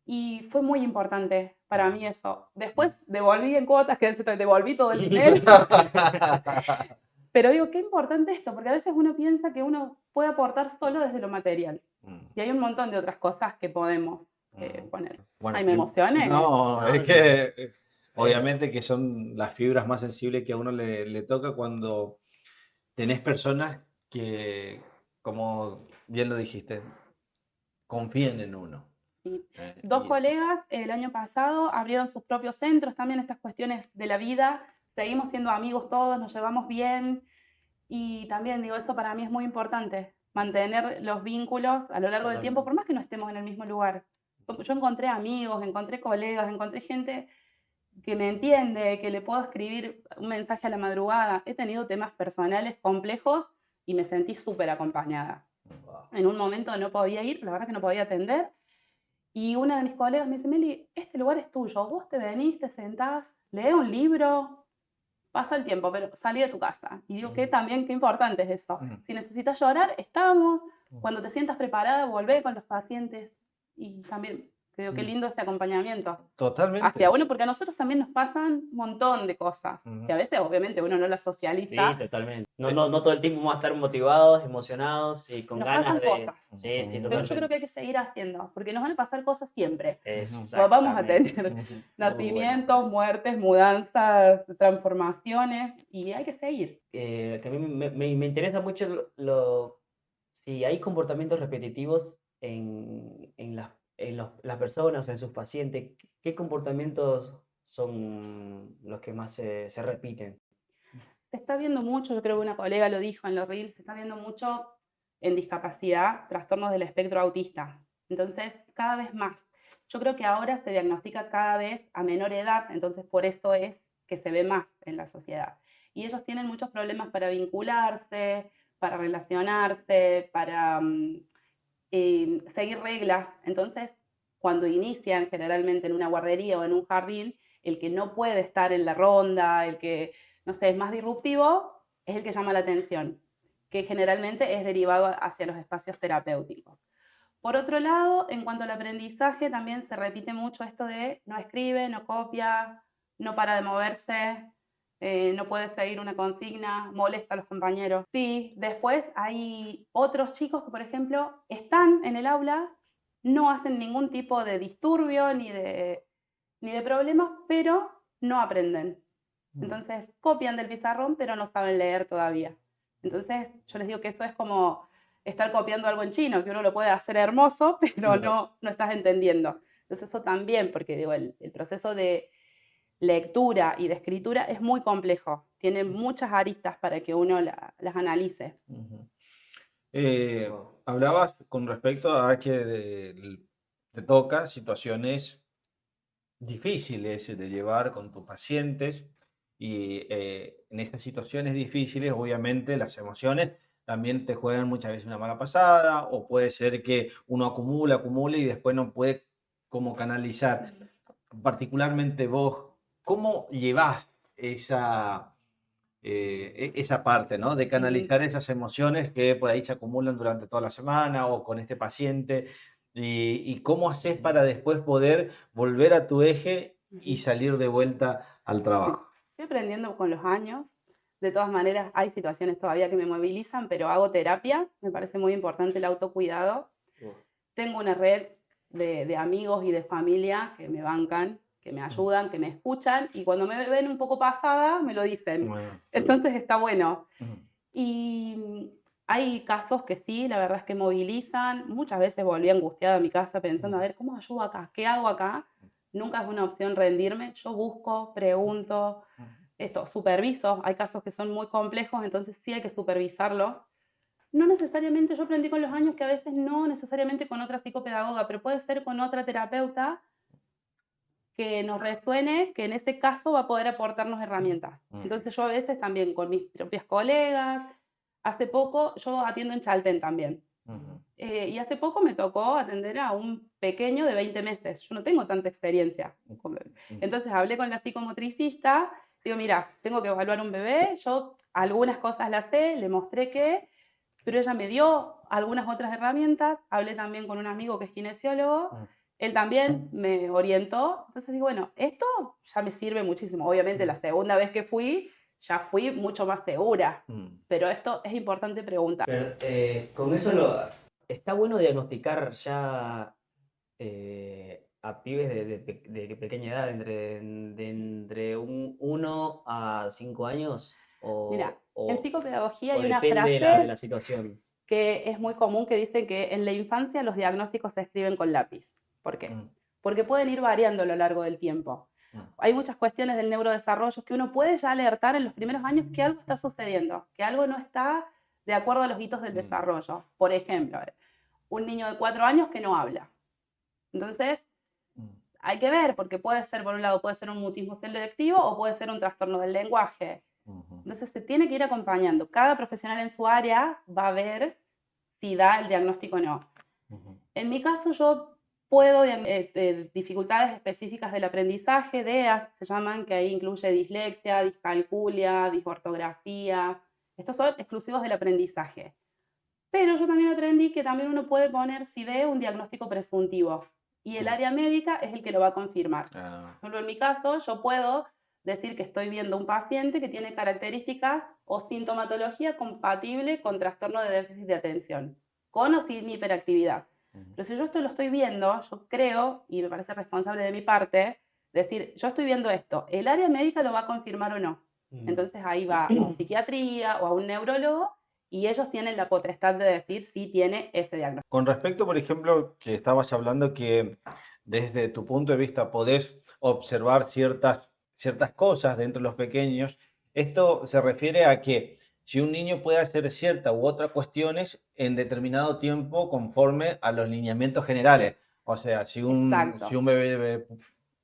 Y fue muy importante para mí eso. Después devolví en cuotas, que devolví todo el dinero. Pero digo, qué importante esto, porque a veces uno piensa que uno puede aportar solo desde lo material. Y hay un montón de otras cosas que podemos poner. Bueno, Ay, me emocioné. No, es que obviamente que son las fibras más sensibles que a uno le toca cuando tenés personas que, como bien lo dijiste, confíen en uno. Sí. Dos colegas el año pasado abrieron sus propios centros, también estas cuestiones de la vida, seguimos siendo amigos todos, nos llevamos bien y también digo, eso para mí es muy importante, mantener los vínculos a lo largo del tiempo, por más que no estemos en el mismo lugar. Yo encontré amigos, encontré colegas, encontré gente que me entiende, que le puedo escribir un mensaje a la madrugada. He tenido temas personales complejos y me sentí súper acompañada. En un momento no podía ir, la verdad que no podía atender. Y una de mis colegas me dice, Meli, este lugar es tuyo, vos te venís, te sentás, lees un libro, pasa el tiempo, pero salí de tu casa. Y digo que también, qué importante es eso. Si necesitas llorar, estamos. Cuando te sientas preparada, volvé con los pacientes. Y también, creo que lindo este acompañamiento. Totalmente. Hacia uno, porque a nosotros también nos pasan un montón de cosas, que a veces obviamente uno no las socializa. Sí, totalmente. No todo el tiempo vamos a estar motivados, emocionados y con nos ganas pasan de... cosas. Sí, Pero totalmente. yo creo que hay que seguir haciendo, porque nos van a pasar cosas siempre. Exactamente. Vamos a tener nacimientos, muertes, mudanzas, transformaciones, y hay que seguir. Que a mí me interesa mucho si hay comportamientos repetitivos en las personas, en sus pacientes, ¿qué comportamientos son los que más se repiten? Se está viendo mucho, yo creo que una colega lo dijo en los Reels, se está viendo mucho en discapacidad, trastornos del espectro autista. Entonces, cada vez más. Yo creo que ahora se diagnostica cada vez a menor edad, entonces por eso es que se ve más en la sociedad. Y ellos tienen muchos problemas para vincularse, para relacionarse, para seguir reglas. Entonces, cuando inician generalmente en una guardería o en un jardín, el que no puede estar en la ronda, el que, no sé, es más disruptivo, es el que llama la atención, que generalmente es derivado hacia los espacios terapéuticos. Por otro lado, en cuanto al aprendizaje, también se repite mucho esto de no escribe, no copia, no para de moverse, no puede seguir una consigna, molesta a los compañeros. Sí, después hay otros chicos que, por ejemplo, están en el aula, no hacen ningún tipo de disturbio ni de problemas, pero no aprenden. Entonces copian del pizarrón, pero no saben leer todavía. Entonces yo les digo que eso es como estar copiando algo en chino, que uno lo puede hacer hermoso, pero no estás entendiendo. Entonces eso también, porque digo, el proceso de lectura y de escritura es muy complejo. Tiene muchas aristas para que uno las analice. Hablabas con respecto a que te toca situaciones difíciles de llevar con tus pacientes y en esas situaciones difíciles obviamente las emociones también te juegan muchas veces una mala pasada o puede ser que uno acumula y después no puede como canalizar. Particularmente vos, ¿cómo llevas esa parte, ¿no? De canalizar esas emociones que por ahí se acumulan durante toda la semana o con este paciente? ¿Y cómo haces para después poder volver a tu eje y salir de vuelta al trabajo? Estoy aprendiendo con los años. De todas maneras, hay situaciones todavía que me movilizan, pero hago terapia. Me parece muy importante el autocuidado. Tengo una red de amigos y de familia que me bancan, que me ayudan, que me escuchan, y cuando me ven un poco pasada, me lo dicen. Entonces está bueno. Y hay casos que sí, la verdad es que movilizan. Muchas veces volví angustiada a mi casa pensando, a ver, ¿cómo ayudo acá? ¿Qué hago acá? Nunca es una opción rendirme. Yo busco, pregunto, superviso. Hay casos que son muy complejos, entonces sí hay que supervisarlos. No necesariamente, yo aprendí con los años que a veces no necesariamente con otra psicopedagoga, pero puede ser con otra terapeuta que nos resuene, que en este caso va a poder aportarnos herramientas. Entonces yo a veces también con mis propias colegas, hace poco yo atiendo en Chaltén también. Y hace poco me tocó atender a un pequeño de 20 meses. Yo no tengo tanta experiencia. Entonces hablé con la psicomotricista, digo, mira, tengo que evaluar un bebé, yo algunas cosas las sé, le mostré que, pero ella me dio algunas otras herramientas. Hablé también con un amigo que es kinesiólogo, él también me orientó. Entonces digo, bueno, esto ya me sirve muchísimo. Obviamente la segunda vez que fui, ya fui mucho más segura, pero esto es importante preguntar. Pero, con eso está bueno diagnosticar ya a pibes de pequeña edad, entre 1 a 5 años, Mira, en psicopedagogía o hay una depende de frase la situación. que es muy común que dicen que en la infancia los diagnósticos se escriben con lápiz. ¿Por qué? Porque pueden ir variando a lo largo del tiempo. Hay muchas cuestiones del neurodesarrollo que uno puede ya alertar en los primeros años que algo está sucediendo, que algo no está de acuerdo a los hitos del desarrollo. Por ejemplo, un niño de 4 años que no habla. Entonces, hay que ver, porque puede ser, por un lado, puede ser un mutismo selectivo o puede ser un trastorno del lenguaje. Entonces, se tiene que ir acompañando. Cada profesional en su área va a ver si da el diagnóstico o no. En mi caso, yo puedo dificultades específicas del aprendizaje, DEAS se llaman, que ahí incluye dislexia, discalculia, disortografía. Estos son exclusivos del aprendizaje. Pero yo también aprendí que también uno puede poner, si ve, un diagnóstico presuntivo. Y el área médica es el que lo va a confirmar. Por ejemplo, en mi caso, yo puedo decir que estoy viendo un paciente que tiene características o sintomatología compatible con trastorno de déficit de atención, con o sin hiperactividad. Pero si yo esto lo estoy viendo, yo creo, y me parece responsable de mi parte, decir, yo estoy viendo esto, ¿el área médica lo va a confirmar o no? Entonces ahí va a psiquiatría o a un neurólogo y ellos tienen la potestad de decir si tiene ese diagnóstico. Con respecto, por ejemplo, que estabas hablando que desde tu punto de vista podés observar ciertas cosas dentro de los pequeños, esto se refiere a que si un niño puede hacer cierta u otra cuestiones en determinado tiempo conforme a los lineamientos generales. O sea, si un bebé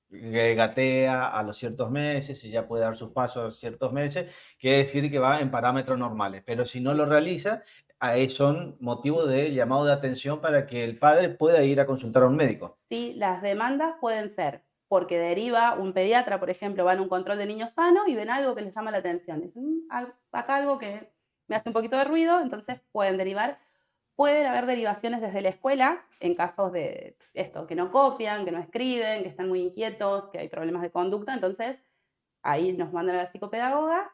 que gatea a los ciertos meses y ya puede dar sus pasos a los ciertos meses, quiere decir que va en parámetros normales. Pero si no lo realiza, ahí son motivos de llamado de atención para que el padre pueda ir a consultar a un médico. Sí, las demandas pueden ser porque deriva un pediatra, por ejemplo, va en un control de niño sano y ven algo que les llama la atención. Dicen, acá algo que me hace un poquito de ruido, entonces pueden derivar. Pueden haber derivaciones desde la escuela, en casos de esto, que no copian, que no escriben, que están muy inquietos, que hay problemas de conducta, entonces ahí nos mandan a la psicopedagoga.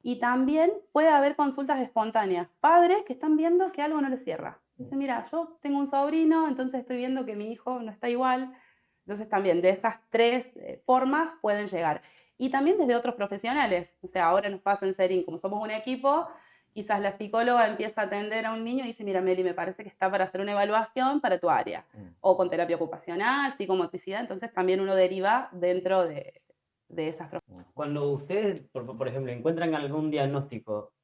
Y también puede haber consultas espontáneas, padres que están viendo que algo no les cierra. Dicen, mira, yo tengo un sobrino, entonces estoy viendo que mi hijo no está igual. Entonces también de estas 3 formas pueden llegar. Y también desde otros profesionales. O sea, ahora nos pasa en Serin, como somos un equipo, quizás la psicóloga empieza a atender a un niño y dice, mira, Meli, me parece que está para hacer una evaluación para tu área. O con terapia ocupacional, psicomotricidad, entonces también uno deriva dentro de esas profesiones. Cuando ustedes, por ejemplo, encuentran algún diagnóstico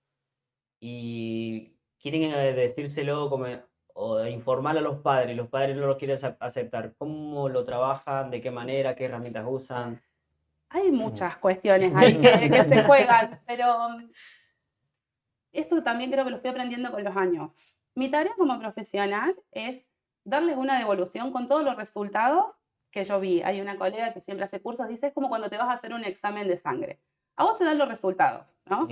y quieren decírselo o informar a los padres no lo quieren aceptar, ¿cómo lo trabajan? ¿De qué manera? ¿Qué herramientas usan? Hay muchas cuestiones ahí que se juegan, pero esto también creo que lo estoy aprendiendo con los años. Mi tarea como profesional es darles una devolución con todos los resultados que yo vi. Hay una colega que siempre hace cursos, dice, es como cuando te vas a hacer un examen de sangre. A vos te dan los resultados, ¿no?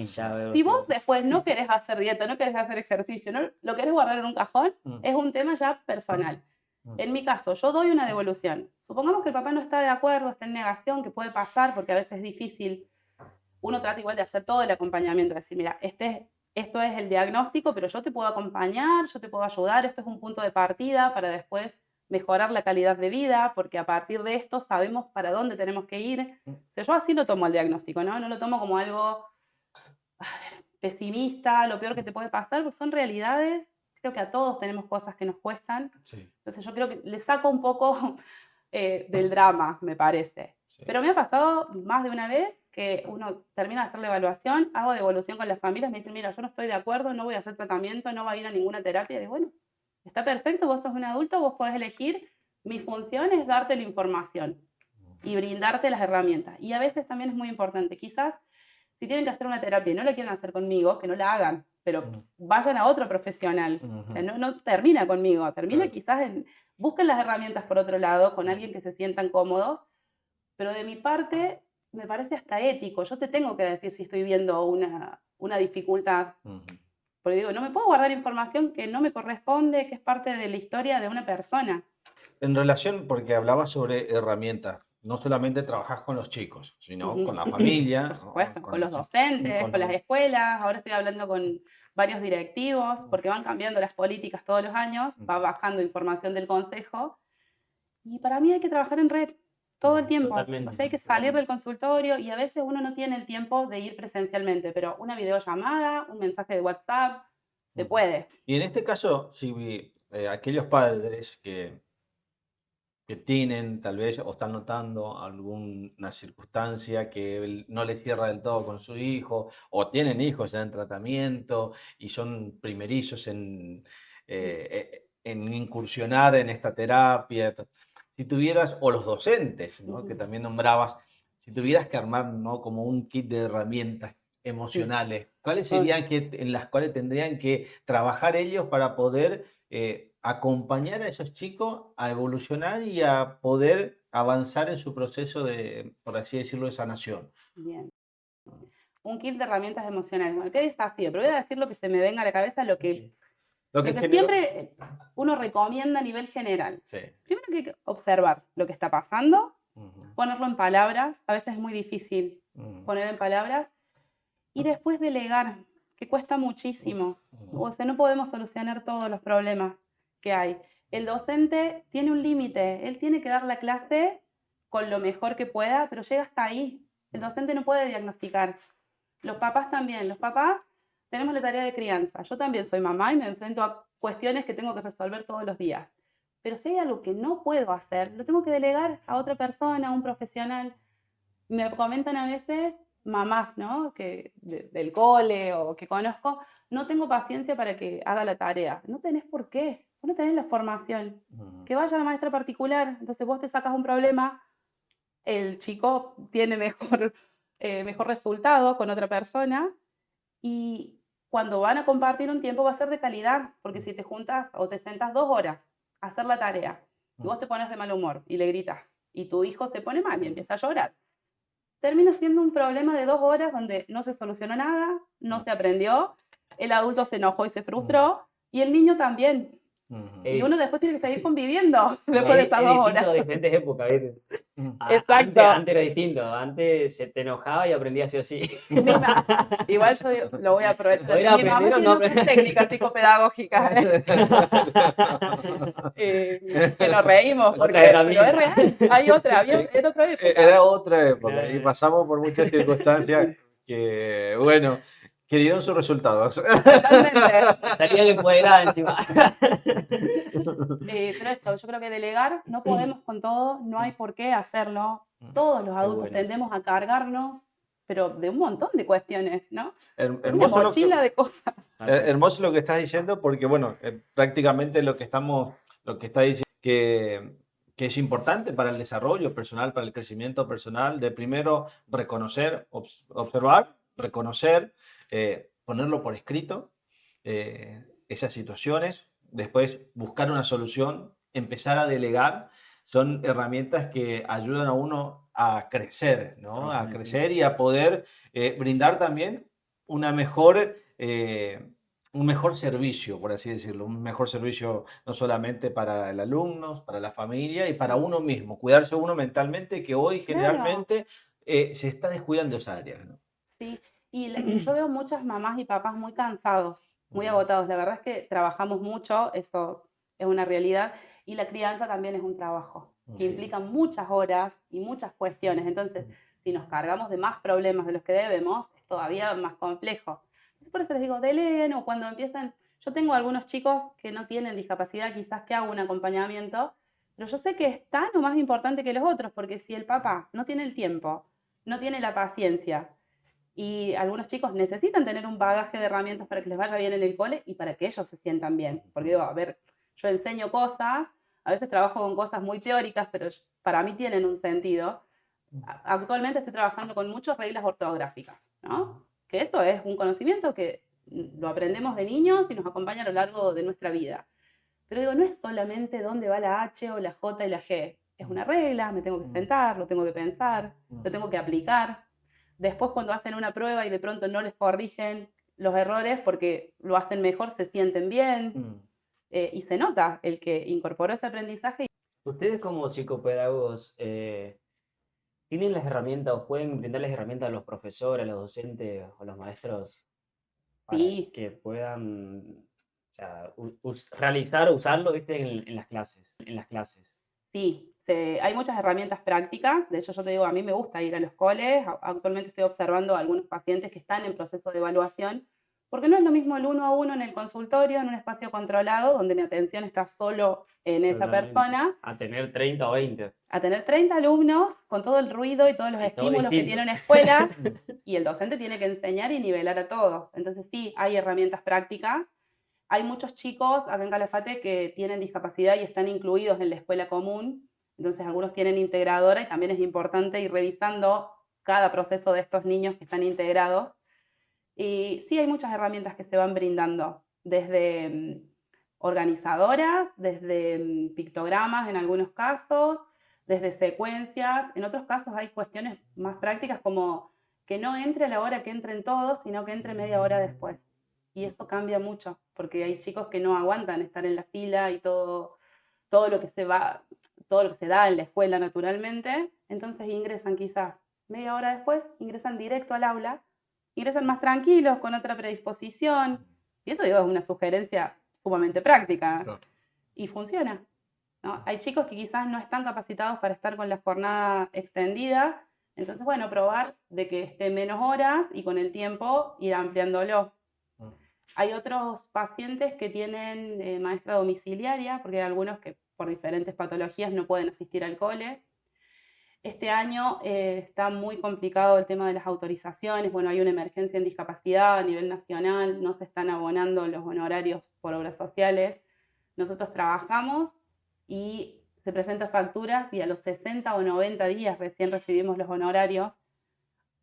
Si vos después no querés hacer dieta, no querés hacer ejercicio, no lo querés guardar en un cajón, es un tema ya personal. En mi caso, yo doy una devolución. Supongamos que el papá no está de acuerdo, está en negación, que puede pasar porque a veces es difícil. Uno trata igual de hacer todo el acompañamiento, de decir, mira, esto es el diagnóstico, pero yo te puedo acompañar, yo te puedo ayudar, esto es un punto de partida para después mejorar la calidad de vida, porque a partir de esto sabemos para dónde tenemos que ir. O sea, yo así lo tomo el diagnóstico, ¿no? No lo tomo como algo, a ver, pesimista, lo peor que te puede pasar, pues son realidades. Creo que a todos tenemos cosas que nos cuestan. Sí, Entonces yo creo que le saco un poco del drama, me parece. sí. Pero me ha pasado más de una vez que uno termina de hacer la evaluación, hago devolución con las familias, me dicen, mira, yo no estoy de acuerdo, no voy a hacer tratamiento, no voy a ir a ninguna terapia. Y digo, bueno, está perfecto, vos sos un adulto, vos podés elegir. Mi función es darte la información y brindarte las herramientas. Y a veces también es muy importante, quizás si tienen que hacer una terapia y no la quieren hacer conmigo, que no la hagan, pero vayan a otro profesional. O sea, no termina conmigo, termina Claro. quizás en, busquen las herramientas por otro lado, con alguien que se sientan cómodos, pero de mi parte me parece hasta ético. Yo te tengo que decir si estoy viendo una dificultad. Porque digo, no me puedo guardar información que no me corresponde, que es parte de la historia de una persona. En relación, porque hablabas sobre herramientas, no solamente trabajas con los chicos, sino con la familia, Por ¿no? supuesto, con los los docentes, con con las los- escuelas, ahora estoy hablando con varios directivos, porque van cambiando las políticas todos los años, va bajando información del consejo, y para mí hay que trabajar en red todo el tiempo. Totalmente. O sea, hay que salir del consultorio y a veces uno no tiene el tiempo de ir presencialmente, pero una videollamada, un mensaje de WhatsApp, se puede. Y en este caso, si aquellos padres que tienen tal vez o están notando alguna circunstancia que no les cierra del todo con su hijo, o tienen hijos ya en tratamiento y son primerizos en incursionar en esta terapia, si tuvieras, o los docentes, ¿no? Que también nombrabas, si tuvieras que armar, ¿no? Como un kit de herramientas emocionales, ¿cuáles serían en las cuales tendrían que trabajar ellos para poder acompañar a esos chicos a evolucionar y a poder avanzar en su proceso de, por así decirlo, de sanación? Bien. Un kit de herramientas emocionales. Bueno, qué desafío, pero voy a decir lo que se me venga a la cabeza, lo que Lo que generó- siempre uno recomienda a nivel general. Sí. Primero que hay que observar lo que está pasando, Ujú, ponerlo en palabras, a veces es muy difícil ujú, poner en palabras, y después delegar, que cuesta muchísimo. O sea, no podemos solucionar todos los problemas que hay. El docente tiene un límite, él tiene que dar la clase con lo mejor que pueda, pero llega hasta ahí. El docente no puede diagnosticar. Los papás también, los papás tenemos la tarea de crianza. Yo también soy mamá y me enfrento a cuestiones que tengo que resolver todos los días. Pero si hay algo que no puedo hacer, lo tengo que delegar a otra persona, a un profesional. Me comentan a veces mamás, ¿no? Que del cole o que conozco, no tengo paciencia para que haga la tarea. No tenés por qué, vos no tenés la formación. ujú. Que vaya a la maestra particular, entonces vos te sacas un problema, el chico tiene mejor resultado con otra persona y cuando van a compartir un tiempo va a ser de calidad, porque si te juntas o te sentas 2 horas a hacer la tarea y vos te pones de mal humor y le gritas y tu hijo se pone mal y empieza a llorar, termina siendo un problema de 2 horas donde no se solucionó nada, no se aprendió, el adulto se enojó y se frustró y el niño también. Ujú. Y uno después tiene que seguir conviviendo después de Es estas 2 distinto horas. a diferentes épocas, ¿viste? Ujú. Exacto. Antes era distinto, antes se te enojaba y aprendías sí o sí. Igual yo lo voy a aprovechar. Podría Mi mamá aprender o tiene no otras aprender. técnicas psicopedagógicas. Que nos reímos, Otra pero es herramienta. real. Hay otra, era otra época. Era otra época y Claro. pasamos por muchas circunstancias que, bueno, que dieron sus resultados. Totalmente. Salía empoderada encima. Pero esto, yo creo que delegar no podemos con todo, no hay por qué hacerlo. Todos los Qué adultos bueno. tendemos a cargarnos, pero de un montón de cuestiones, ¿no? Una Hermoso lo que, mochila de cosas. hermoso lo que estás diciendo porque, bueno, prácticamente lo que está diciendo que es importante para el desarrollo personal, para el crecimiento personal, de primero reconocer, observar, reconocer, ponerlo por escrito, esas situaciones, después buscar una solución, empezar a delegar, son herramientas que ayudan a uno a crecer, ¿no? A crecer y a poder brindar también una mejor, un mejor servicio, por así decirlo, un mejor servicio no solamente para el alumno, para la familia y para uno mismo, cuidarse uno mentalmente, que hoy Claro. generalmente se está descuidando esa área, ¿no? Sí, y yo veo muchas mamás y papás muy cansados, muy agotados. La verdad es que trabajamos mucho, eso es una realidad, y la crianza también es un trabajo que Sí. implica muchas horas y muchas cuestiones. Entonces, si nos cargamos de más problemas de los que debemos, es todavía más complejo. Entonces por eso les digo, deleguen o cuando empiezan, yo tengo algunos chicos que no tienen discapacidad, quizás que hago un acompañamiento, pero yo sé que es tan o más importante que los otros, porque si el papá no tiene el tiempo, no tiene la paciencia, y algunos chicos necesitan tener un bagaje de herramientas para que les vaya bien en el cole y para que ellos se sientan bien. Porque digo, a ver, yo enseño cosas, a veces trabajo con cosas muy teóricas, pero para mí tienen un sentido. Actualmente estoy trabajando con muchas reglas ortográficas, ¿no? Que esto es un conocimiento que lo aprendemos de niños y nos acompaña a lo largo de nuestra vida. Pero digo, no es solamente dónde va la H o la J y la G. Es una regla, me tengo que sentar, lo tengo que pensar, lo tengo que aplicar. Después cuando hacen una prueba y de pronto no les corrigen los errores porque lo hacen mejor, se sienten bien y se nota el que incorporó ese aprendizaje. Ustedes como psicopedagogos, ¿tienen las herramientas o pueden brindarles herramientas a los profesores, a los docentes o a los maestros para Sí, que puedan, o sea, realizar o usarlo, ¿viste? En las clases, en las clases? sí, hay muchas herramientas prácticas. De hecho, yo te digo, a mí me gusta ir a los coles. Actualmente estoy observando a algunos pacientes que están en proceso de evaluación, porque no es lo mismo el 1 a 1 en el consultorio, en un espacio controlado, donde mi atención está solo en esa Totalmente. persona, A tener 30 o 20. a tener 30 alumnos con todo el ruido y todos los Y todos estímulos que tiene distintos. una escuela, y el docente tiene que enseñar y nivelar a todos. Entonces sí, hay herramientas prácticas. Hay muchos chicos acá en Calafate que tienen discapacidad y están incluidos en la escuela común, entonces algunos tienen integradora y también es importante ir revisando cada proceso de estos niños que están integrados. Y sí hay muchas herramientas que se van brindando, desde organizadoras, desde pictogramas en algunos casos, desde secuencias. En otros casos hay cuestiones más prácticas como que no entre a la hora que entren todos, sino que entre media hora después. Y eso cambia mucho, porque hay chicos que no aguantan estar en la fila y todo lo que todo lo que se da en la escuela naturalmente, entonces ingresan quizás media hora después, ingresan directo al aula, ingresan más tranquilos, con otra predisposición, y eso digo, es una sugerencia sumamente práctica, Claro. y funciona, ¿no? Hay chicos que quizás no están capacitados para estar con la jornada extendida, entonces bueno, probar de que esté menos horas y con el tiempo ir ampliándolo. Hay otros pacientes que tienen maestra domiciliaria, porque hay algunos que por diferentes patologías no pueden asistir al cole. Este año está muy complicado el tema de las autorizaciones. Bueno, hay una emergencia en discapacidad a nivel nacional, no se están abonando los honorarios por obras sociales. Nosotros trabajamos y se presentan facturas y a los 60 o 90 días recién recibimos los honorarios.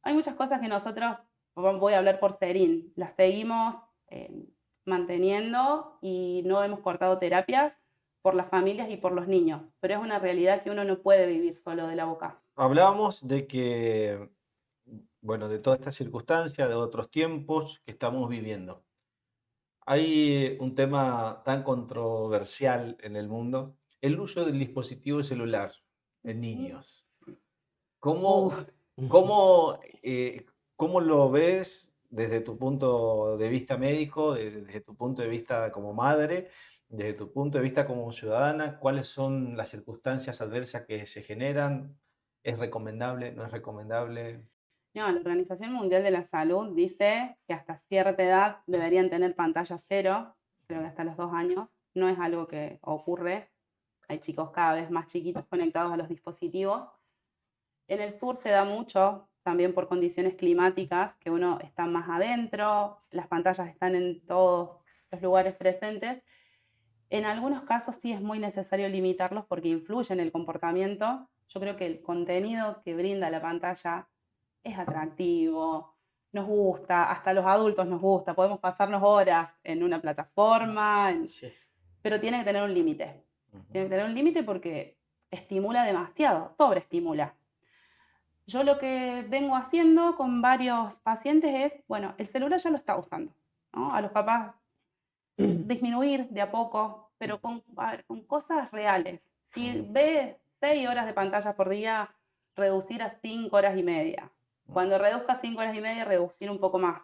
Hay muchas cosas que nosotros, voy a hablar por Serín, las seguimos manteniendo y no hemos cortado terapias por las familias y por los niños, pero es una realidad que uno no puede vivir solo de la vocación. Hablábamos de que, bueno, de toda esta circunstancia, de otros tiempos que estamos viviendo. Hay un tema tan controversial en el mundo, el uso del dispositivo celular en niños. ¿Cómo, cómo, cómo lo ves desde tu punto de vista médico, desde tu punto de vista como madre, desde tu punto de vista como ciudadana? ¿Cuáles son las circunstancias adversas que se generan? ¿Es recomendable? ¿No es recomendable? No, la Organización Mundial de la Salud dice que hasta cierta edad deberían tener pantalla cero, creo que hasta los 2 años. No es algo que ocurre. Hay chicos cada vez más chiquitos conectados a los dispositivos. En el sur se da mucho, también por condiciones climáticas, que uno está más adentro, las pantallas están en todos los lugares presentes. En algunos casos sí es muy necesario limitarlos porque influye en el comportamiento. Yo creo que el contenido que brinda la pantalla es atractivo, nos gusta, hasta los adultos nos gusta, podemos pasarnos horas en una plataforma, Sí. pero tiene que tener un límite. Tiene que tener un límite porque estimula demasiado, sobreestimula. Yo lo que vengo haciendo con varios pacientes es, bueno, el celular ya lo está usando, ¿no? A los papás disminuir de a poco, pero a ver, con cosas reales. Si ve 6 horas de pantalla por día, reducir a 5 horas y media. Cuando reduzca 5 horas y media, reducir un poco más.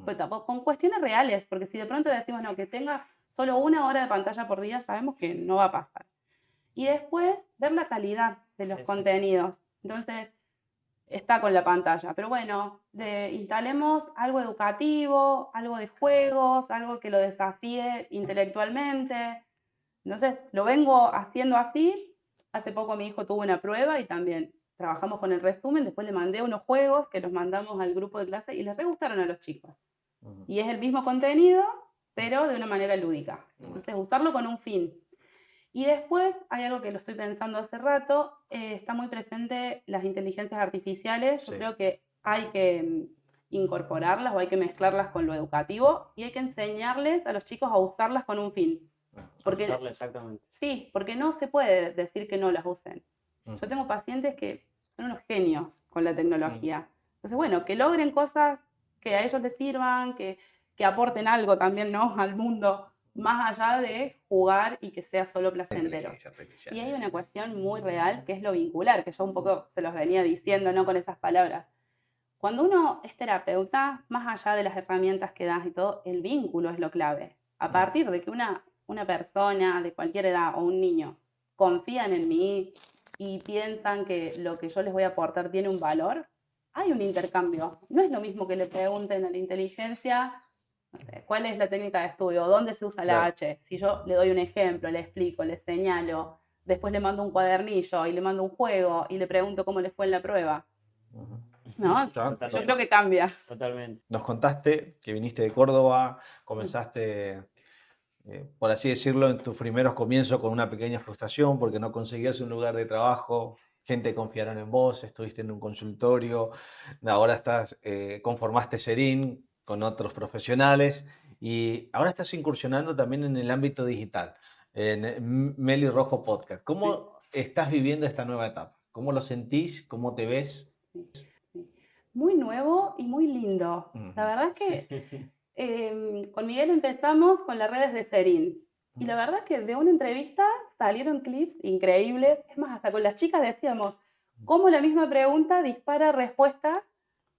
Pero tampoco, con cuestiones reales, porque si de pronto decimos, no, que tenga solo 1 hora de pantalla por día, sabemos que no va a pasar. Y después, ver la calidad de los contenidos. Entonces, está con la pantalla. Pero bueno, instalemos algo educativo, algo de juegos, algo que lo desafíe intelectualmente. Entonces, lo vengo haciendo así. Hace poco mi hijo tuvo una prueba y también trabajamos con el resumen. Después le mandé unos juegos que los mandamos al grupo de clase y les re gustaron a los chicos. Y es el mismo contenido, pero de una manera lúdica. Entonces, usarlo con un fin. Y después hay algo que lo estoy pensando hace rato, está muy presente las inteligencias artificiales. Yo creo que hay que incorporarlas o hay que mezclarlas con lo educativo y hay que enseñarles a los chicos a usarlas con un fin. Porque, exactamente. sí, porque no se puede decir que no las usen. Yo tengo pacientes que son unos genios con la tecnología. Entonces, bueno, que logren cosas que a ellos les sirvan, que aporten algo también, ¿no?, al mundo, más allá de jugar y que sea solo placentero. Y hay una cuestión muy real que es lo vincular, que yo un poco se los venía diciendo, ¿no?, con esas palabras. Cuando uno es terapeuta, más allá de las herramientas que das y todo, el vínculo es lo clave. A partir de que una persona de cualquier edad o un niño confían en mí y piensan que lo que yo les voy a aportar tiene un valor, hay un intercambio. No es lo mismo que le pregunten a la inteligencia, no sé, ¿cuál es la técnica de estudio? ¿Dónde se usa la H? Si yo le doy un ejemplo, le explico, le señalo, después le mando un cuadernillo y le mando un juego y le pregunto cómo les fue en la prueba. ¿No? Yo creo que cambia. Totalmente. Nos contaste que viniste de Córdoba, comenzaste, por así decirlo, en tus primeros comienzos con una pequeña frustración porque no conseguías un lugar de trabajo, gente confiaron en vos, estuviste en un consultorio, ahora conformaste Serín con otros profesionales y ahora estás incursionando también en el ámbito digital, en Meli Rojo Podcast. ¿Cómo estás viviendo esta nueva etapa? ¿Cómo lo sentís? ¿Cómo te ves? Muy nuevo y muy lindo. La verdad es que con Miguel empezamos con las redes de Serín. Y la verdad es que de una entrevista salieron clips increíbles. Es más, hasta con las chicas decíamos cómo la misma pregunta dispara respuestas,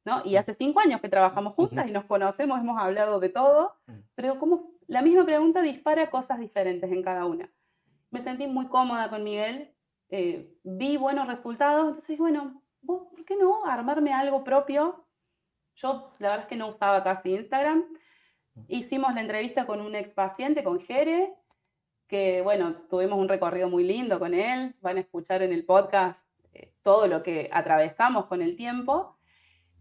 ¿no? Y hace 5 años que trabajamos juntas y nos conocemos, hemos hablado de todo, pero cómo la misma pregunta dispara cosas diferentes en cada una. Me sentí muy cómoda con Miguel, vi buenos resultados, entonces, bueno, ¿por qué no armarme algo propio? Yo, la verdad es que no usaba casi Instagram. Hicimos la entrevista con un ex paciente, con Jere, que, bueno, tuvimos un recorrido muy lindo con él. Van a escuchar en el podcast todo lo que atravesamos con el tiempo.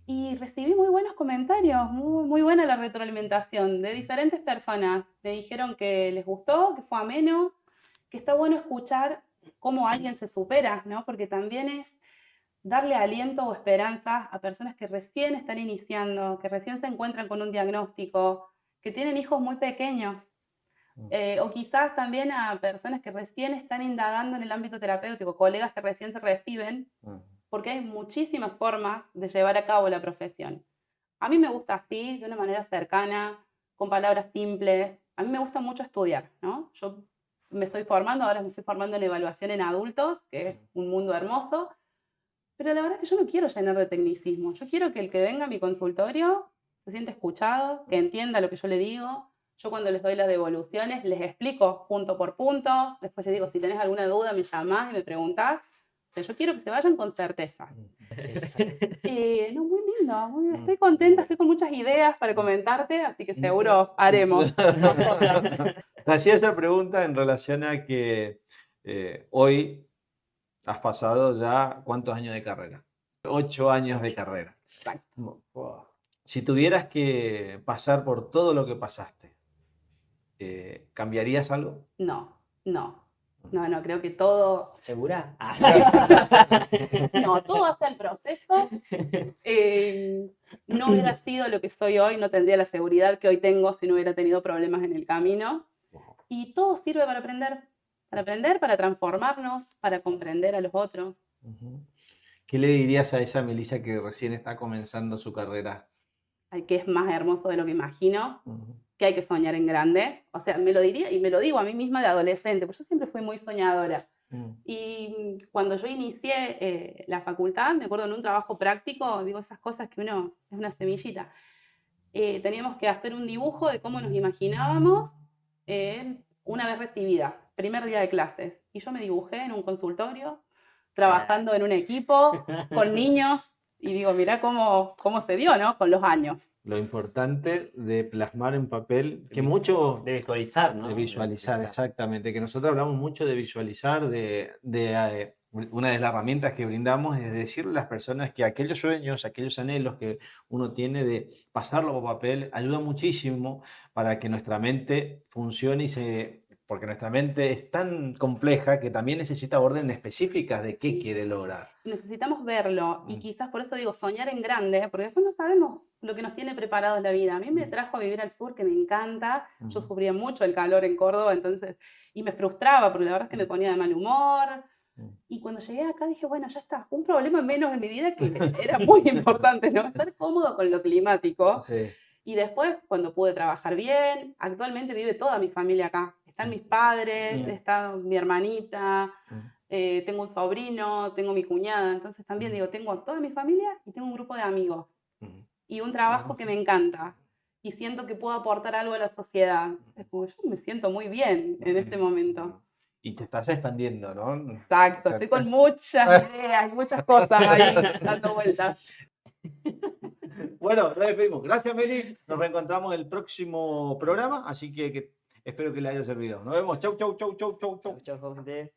Y recibí muy buenos comentarios, muy buena la retroalimentación de diferentes personas. Me dijeron que les gustó, que fue ameno, que está bueno escuchar cómo alguien se supera, ¿no? Porque también es darle aliento o esperanza a personas que recién están iniciando, que recién se encuentran con un diagnóstico, que tienen hijos muy pequeños, o quizás también a personas que recién están indagando en el ámbito terapéutico, colegas que recién se reciben, porque hay muchísimas formas de llevar a cabo la profesión. A mí me gusta así, de una manera cercana, con palabras simples. A mí me gusta mucho estudiar, ¿no? Yo me estoy formando, ahora me estoy formando en evaluación en adultos, que es un mundo hermoso, pero la verdad es que yo no quiero llenar de tecnicismo. Yo quiero que el que venga a mi consultorio se sienta escuchado, que entienda lo que yo le digo. Yo cuando les doy las devoluciones les explico punto por punto. Después les digo, si tenés alguna duda me llamás y me preguntás. O sea, yo quiero que se vayan con certezas. No, muy lindo. Estoy contenta, estoy con muchas ideas para comentarte, así que seguro haremos. Te hacía esa pregunta en relación a que hoy has pasado ya ¿cuántos años de carrera? 8 años de carrera. Exacto. Si tuvieras que pasar por todo lo que pasaste, ¿cambiarías algo? No, creo que todo... ¿Segura? No, todo hace el proceso. No hubiera sido lo que soy hoy, no tendría la seguridad que hoy tengo si no hubiera tenido problemas en el camino. Y todo sirve para aprender, para transformarnos, para comprender a los otros. ¿Qué le dirías a esa Melissa que recién está comenzando su carrera? Ay, que es más hermoso de lo que imagino, que hay que soñar en grande. O sea, me lo diría y me lo digo a mí misma de adolescente, porque yo siempre fui muy soñadora. Y cuando yo inicié la facultad, me acuerdo en un trabajo práctico, digo esas cosas que uno es una semillita. Teníamos que hacer un dibujo de cómo nos imaginábamos una vez recibida, primer día de clases. Y yo me dibujé en un consultorio, trabajando en un equipo, con niños, Y digo, mirá cómo se dio, ¿no? Con los años. Lo importante de plasmar en papel, que mucho... De visualizar, ¿no? De visualizar, exactamente. Que nosotros hablamos mucho de visualizar, una de las herramientas que brindamos es decirle a las personas que aquellos sueños, aquellos anhelos que uno tiene de pasarlo por papel, ayuda muchísimo para que nuestra mente funcione porque nuestra mente es tan compleja que también necesita órdenes específicas de qué Sí. quiere lograr. Necesitamos verlo y Mm. quizás por eso digo soñar en grande, porque después no sabemos lo que nos tiene preparado la vida. A mí me Mm. trajo a vivir al sur, que me encanta. Yo Ujú. sufría mucho el calor en Córdoba, entonces, y me frustraba, porque la verdad es que me ponía de mal humor. Mm. Y cuando llegué acá dije, bueno, ya está, un problema menos en mi vida que era muy importante, ¿no? Estar cómodo con lo climático. Sí. Y después, cuando pude trabajar bien, actualmente vive toda mi familia acá. Están mis padres, está mi hermanita, tengo un sobrino, tengo mi cuñada. Entonces también digo, tengo toda mi familia y tengo un grupo de amigos. Y un trabajo que me encanta. Y siento que puedo aportar algo a la sociedad. Entonces, como yo me siento muy bien en este momento. Y te estás expandiendo, ¿no? Exacto, estoy con muchas ideas, muchas cosas ahí dando vueltas. Bueno, nos despedimos. Gracias, Mary. Nos reencontramos en el próximo programa, así que espero que le haya servido. Nos vemos. Chau, chau, chau, chau, chau, chau. Chau, chau, gente.